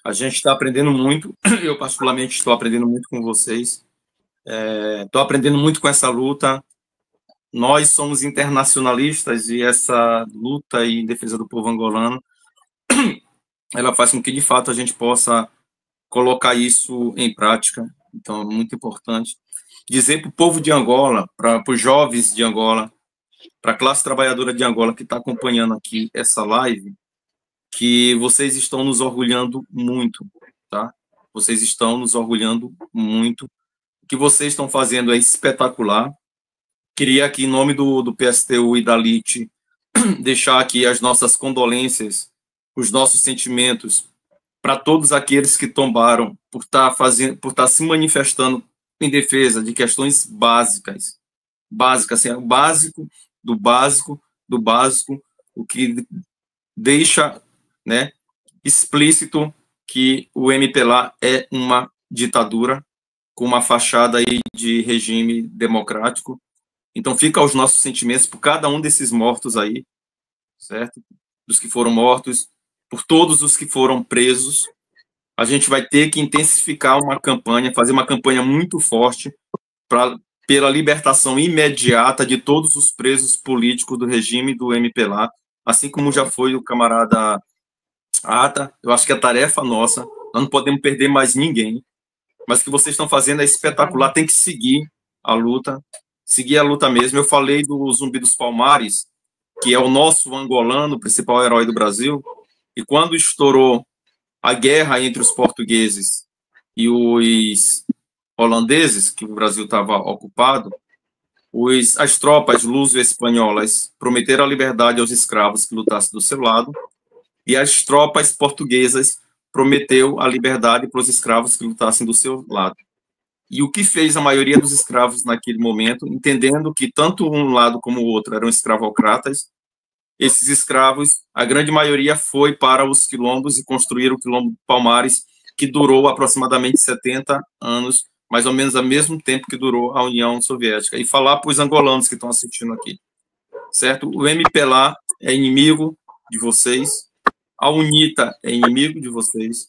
a gente está aprendendo muito, eu particularmente estou aprendendo muito com vocês, estou aprendendo muito com essa luta. Nós somos internacionalistas e essa luta em defesa do povo angolano, ela faz com que, de fato, a gente possa colocar isso em prática. Então, é muito importante dizer para o povo de Angola, para os jovens de Angola, para a classe trabalhadora de Angola que está acompanhando aqui essa live, que vocês estão nos orgulhando muito, tá? Vocês estão nos orgulhando muito. O que vocês estão fazendo é espetacular. Queria aqui, em nome do PSTU e da LIT, deixar aqui as nossas condolências, os nossos sentimentos para todos aqueles que tombaram por estar se manifestando em defesa de questões básicas, básica, assim, o básico do básico do básico, o que deixa, né, explícito que o MPLA é uma ditadura com uma fachada aí de regime democrático. Então fica os nossos sentimentos por cada um desses mortos aí, certo? Dos que foram mortos, por todos os que foram presos. A gente vai ter que intensificar uma campanha, fazer uma campanha muito forte pela libertação imediata de todos os presos políticos do regime do MPLA, assim como já foi o camarada Ata. Eu acho que é tarefa nossa, nós não podemos perder mais ninguém, mas o que vocês estão fazendo é espetacular, tem que seguir a luta mesmo. Eu falei do Zumbi dos Palmares, que é o nosso angolano, o principal herói do Brasil, e quando estourou a guerra entre os portugueses e os holandeses, que o Brasil estava ocupado, as tropas luso-espanholas prometeram a liberdade aos escravos que lutassem do seu lado, e as tropas portuguesas prometeu a liberdade para os escravos que lutassem do seu lado. E o que fez a maioria dos escravos naquele momento, entendendo que tanto um lado como o outro eram escravocratas, esses escravos, a grande maioria foi para os quilombos e construíram o Quilombo Palmares, que durou aproximadamente 70 anos, mais ou menos ao mesmo tempo que durou a União Soviética. E falar para os angolanos que estão assistindo aqui, certo? O MPLA é inimigo de vocês, a UNITA é inimigo de vocês,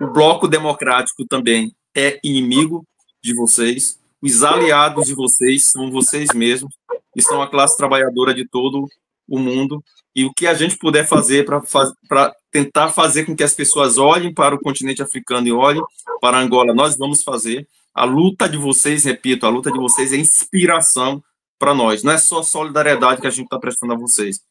o Bloco Democrático também é inimigo de vocês, os aliados de vocês são vocês mesmos, e são a classe trabalhadora de todo o mundo, e o que a gente puder fazer para tentar fazer com que as pessoas olhem para o continente africano e olhem para Angola, nós vamos fazer. A luta de vocês, repito, a luta de vocês é inspiração para nós, não é só solidariedade que a gente está prestando a vocês,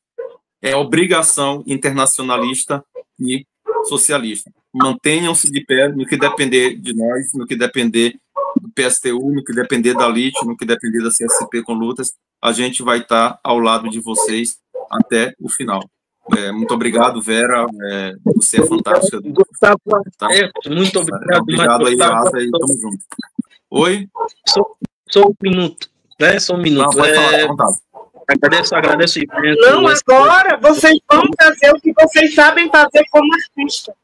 é obrigação internacionalista e socialista. Mantenham-se de pé no que depender de nós, no que depender do PSTU, no que depender da LIT, no que depender da CSP com lutas, a gente vai estar ao lado de vocês até o final. Muito obrigado, Vera, você é fantástica. Gustavo, tá? Muito obrigado. Obrigado aí, Ata, e tamo junto. Oi? Só um minuto, né? Só um minuto. Não, pode falar, vontade. Agradeço. Não, agora vocês vão fazer o que vocês sabem fazer como artista.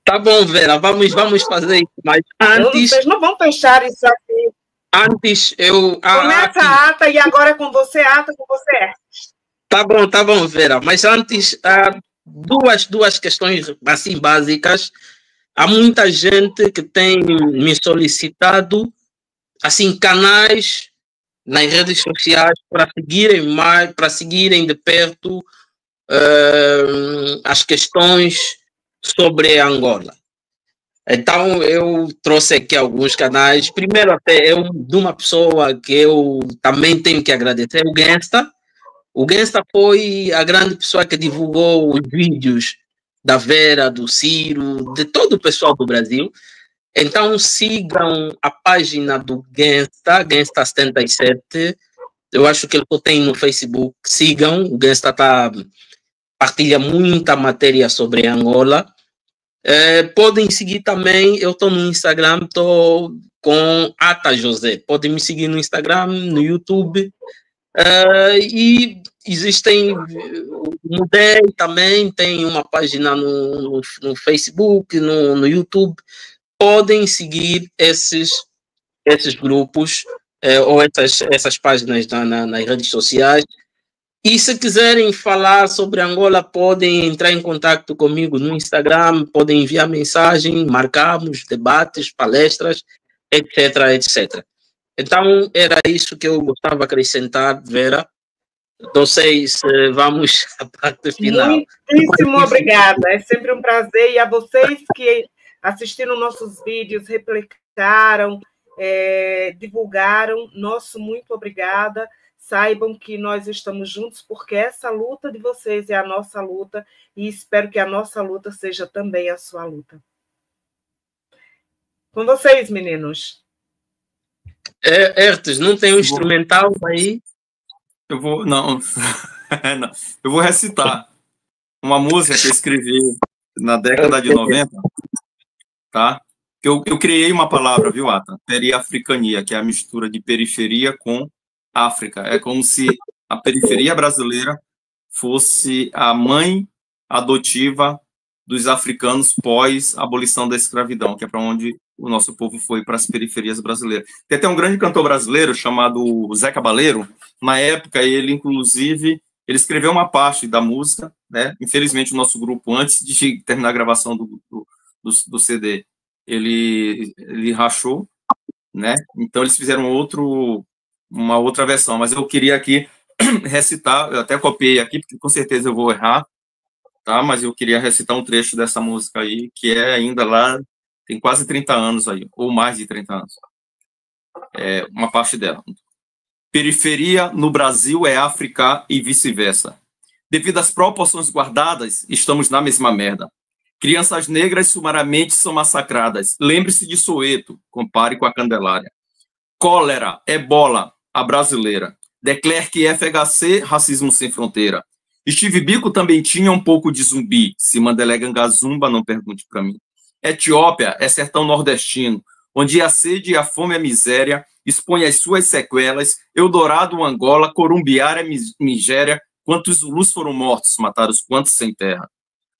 Tá bom, Vera, vamos fazer isso, mas antes... Vocês não vão fechar isso aqui. Antes, Começa a Ata e agora com você, Ata, com você é. Tá bom, Vera, mas antes, duas questões assim básicas. Há muita gente que tem me solicitado assim, canais nas redes sociais para seguirem de perto as questões sobre Angola. Então, eu trouxe aqui alguns canais. Primeiro, até de uma pessoa que eu também tenho que agradecer, o Gangsta. O Gangsta foi a grande pessoa que divulgou os vídeos da Vera, do Ciro, de todo o pessoal do Brasil. Então, sigam a página do Gangsta, Gangsta77. Eu acho que ele tem no Facebook. Sigam, o Gangsta partilha muita matéria sobre Angola. Podem seguir também, eu estou no Instagram, estou com Ata José. Podem me seguir no Instagram, no YouTube. E existem, o Mudei também tem uma página no Facebook, no YouTube. Podem seguir esses grupos ou essas páginas nas redes sociais. E se quiserem falar sobre Angola, podem entrar em contato comigo no Instagram, podem enviar mensagem, marcamos debates, palestras, etc. Então, era isso que eu gostava de acrescentar, Vera. Não sei se vamos à parte final. Muitíssimo obrigada. É sempre um prazer. E a vocês que assistiram nossos vídeos, replicaram, divulgaram, nosso muito obrigada. Saibam que nós estamos juntos, porque essa luta de vocês é a nossa luta, e espero que a nossa luta seja também a sua luta. Com vocês, meninos. Hertes, não tem um instrumental aí? Eu vou... Não. Não. Eu vou recitar uma música que eu escrevi na década de 90, tá? Eu criei uma palavra, viu, Ata? Periafricania, que é a mistura de periferia com África. É como se a periferia brasileira fosse a mãe adotiva dos africanos pós-abolição da escravidão, que é para onde o nosso povo foi, para as periferias brasileiras. Tem até um grande cantor brasileiro chamado Zé Cabaleiro. Na época, ele, inclusive, ele escreveu uma parte da música, né? Infelizmente, o nosso grupo, antes de terminar a gravação do CD, ele rachou, né? Então, eles fizeram uma outra versão, mas eu queria aqui recitar, eu até copiei aqui, porque com certeza eu vou errar, tá? Mas eu queria recitar um trecho dessa música aí, que é ainda lá, tem quase 30 anos aí, ou mais de 30 anos. É uma parte dela. Periferia no Brasil é África e vice-versa. Devido às proporções guardadas, estamos na mesma merda. Crianças negras sumariamente são massacradas. Lembre-se de Soweto, compare com a Candelária. Cólera, ebola, a brasileira. Declerc FHC, racismo sem fronteira. Steve Biko também tinha um pouco de zumbi, se Mandela Gangazumba, não pergunte para mim. Etiópia é sertão nordestino, onde a sede, a fome e a miséria expõem as suas sequelas. Eldorado, Angola, Corumbiara, Nigéria, quantos Zulus foram mortos, mataram os quantos sem terra.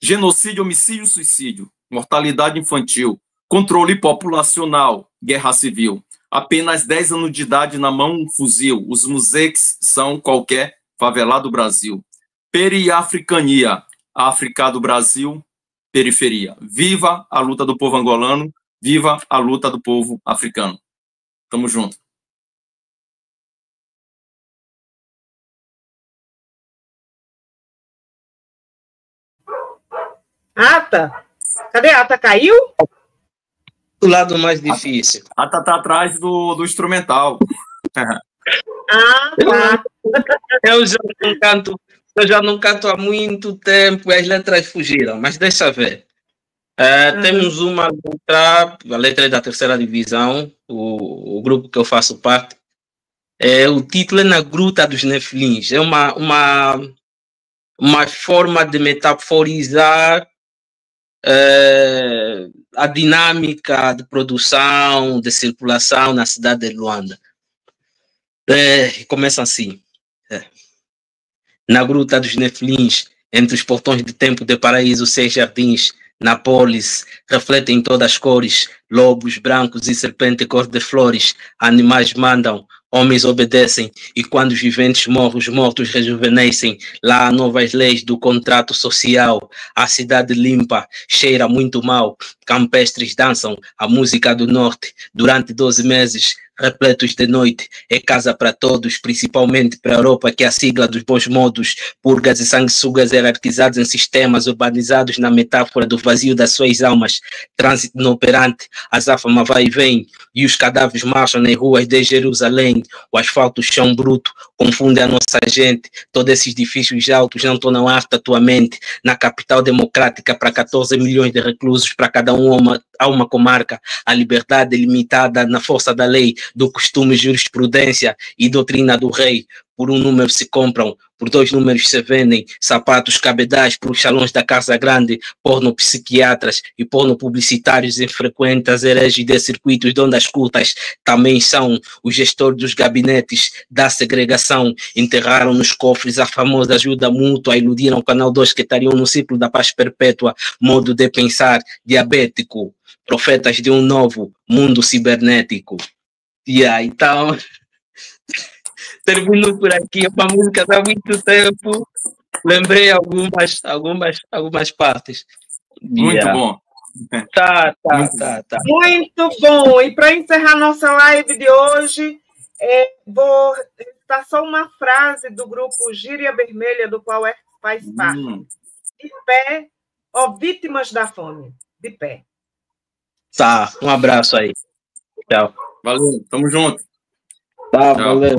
Genocídio, homicídio, suicídio, mortalidade infantil, controle populacional, guerra civil. Apenas 10 anos de idade na mão, um fuzil. Os museques são qualquer favelado do Brasil. Periafricania, África do Brasil, periferia. Viva a luta do povo angolano, viva a luta do povo africano. Tamo junto. Ata? Cadê a Ata? Caiu? Do lado mais difícil. Ata tá atrás do instrumental. Ah, tá. Eu já não canto há muito tempo e as letras fugiram, mas deixa eu ver. Temos uma letra, a letra é da terceira divisão, o grupo que eu faço parte. O título é Na Gruta dos Nefilins. É uma forma de metaforizar a dinâmica de produção, de circulação na cidade de Luanda. Começa assim. Na Gruta dos Nefilins, entre os portões de tempo de paraíso, 6 jardins, na polis, refletem todas as cores, lobos brancos e serpente cor de flores, animais mandam, homens obedecem, e quando os viventes morrem, os mortos rejuvenescem. Lá há novas leis do contrato social, a cidade limpa, cheira muito mal, campestres dançam a música do norte, durante 12 meses, repletos de noite, é casa para todos, principalmente para a Europa, que é a sigla dos bons modos, purgas e sanguessugas hierarquizados em sistemas urbanizados na metáfora do vazio das suas almas, trânsito inoperante, a azáfama vai e vem, e os cadáveres marcham nas ruas de Jerusalém, o asfalto, o chão bruto, confunde a nossa gente, todos esses edifícios altos não tornam apta a tua mente, na capital democrática para 14 milhões de reclusos, para cada um há uma comarca, a liberdade limitada na força da lei, do costume, jurisprudência e doutrina do rei. Por um número se compram, por 2 números se vendem, sapatos cabedais por os salões da Casa Grande, porno psiquiatras e porno publicitários infrequentes, hereges de circuitos de ondas curtas, também são os gestores dos gabinetes da segregação, enterraram nos cofres a famosa ajuda mútua, iludiram o Canal 2 que estariam no ciclo da paz perpétua, modo de pensar diabético, profetas de um novo mundo cibernético. Então, termino por aqui. É uma música há muito tempo. Lembrei algumas partes. Muito bom. Tá. Muito bom. E para encerrar nossa live de hoje, vou citar só uma frase do grupo Gíria Vermelha, do qual faz parte. De pé, ó, vítimas da fome. De pé. Tá, um abraço aí. Tchau. Valeu, tamo junto. Tá, valeu.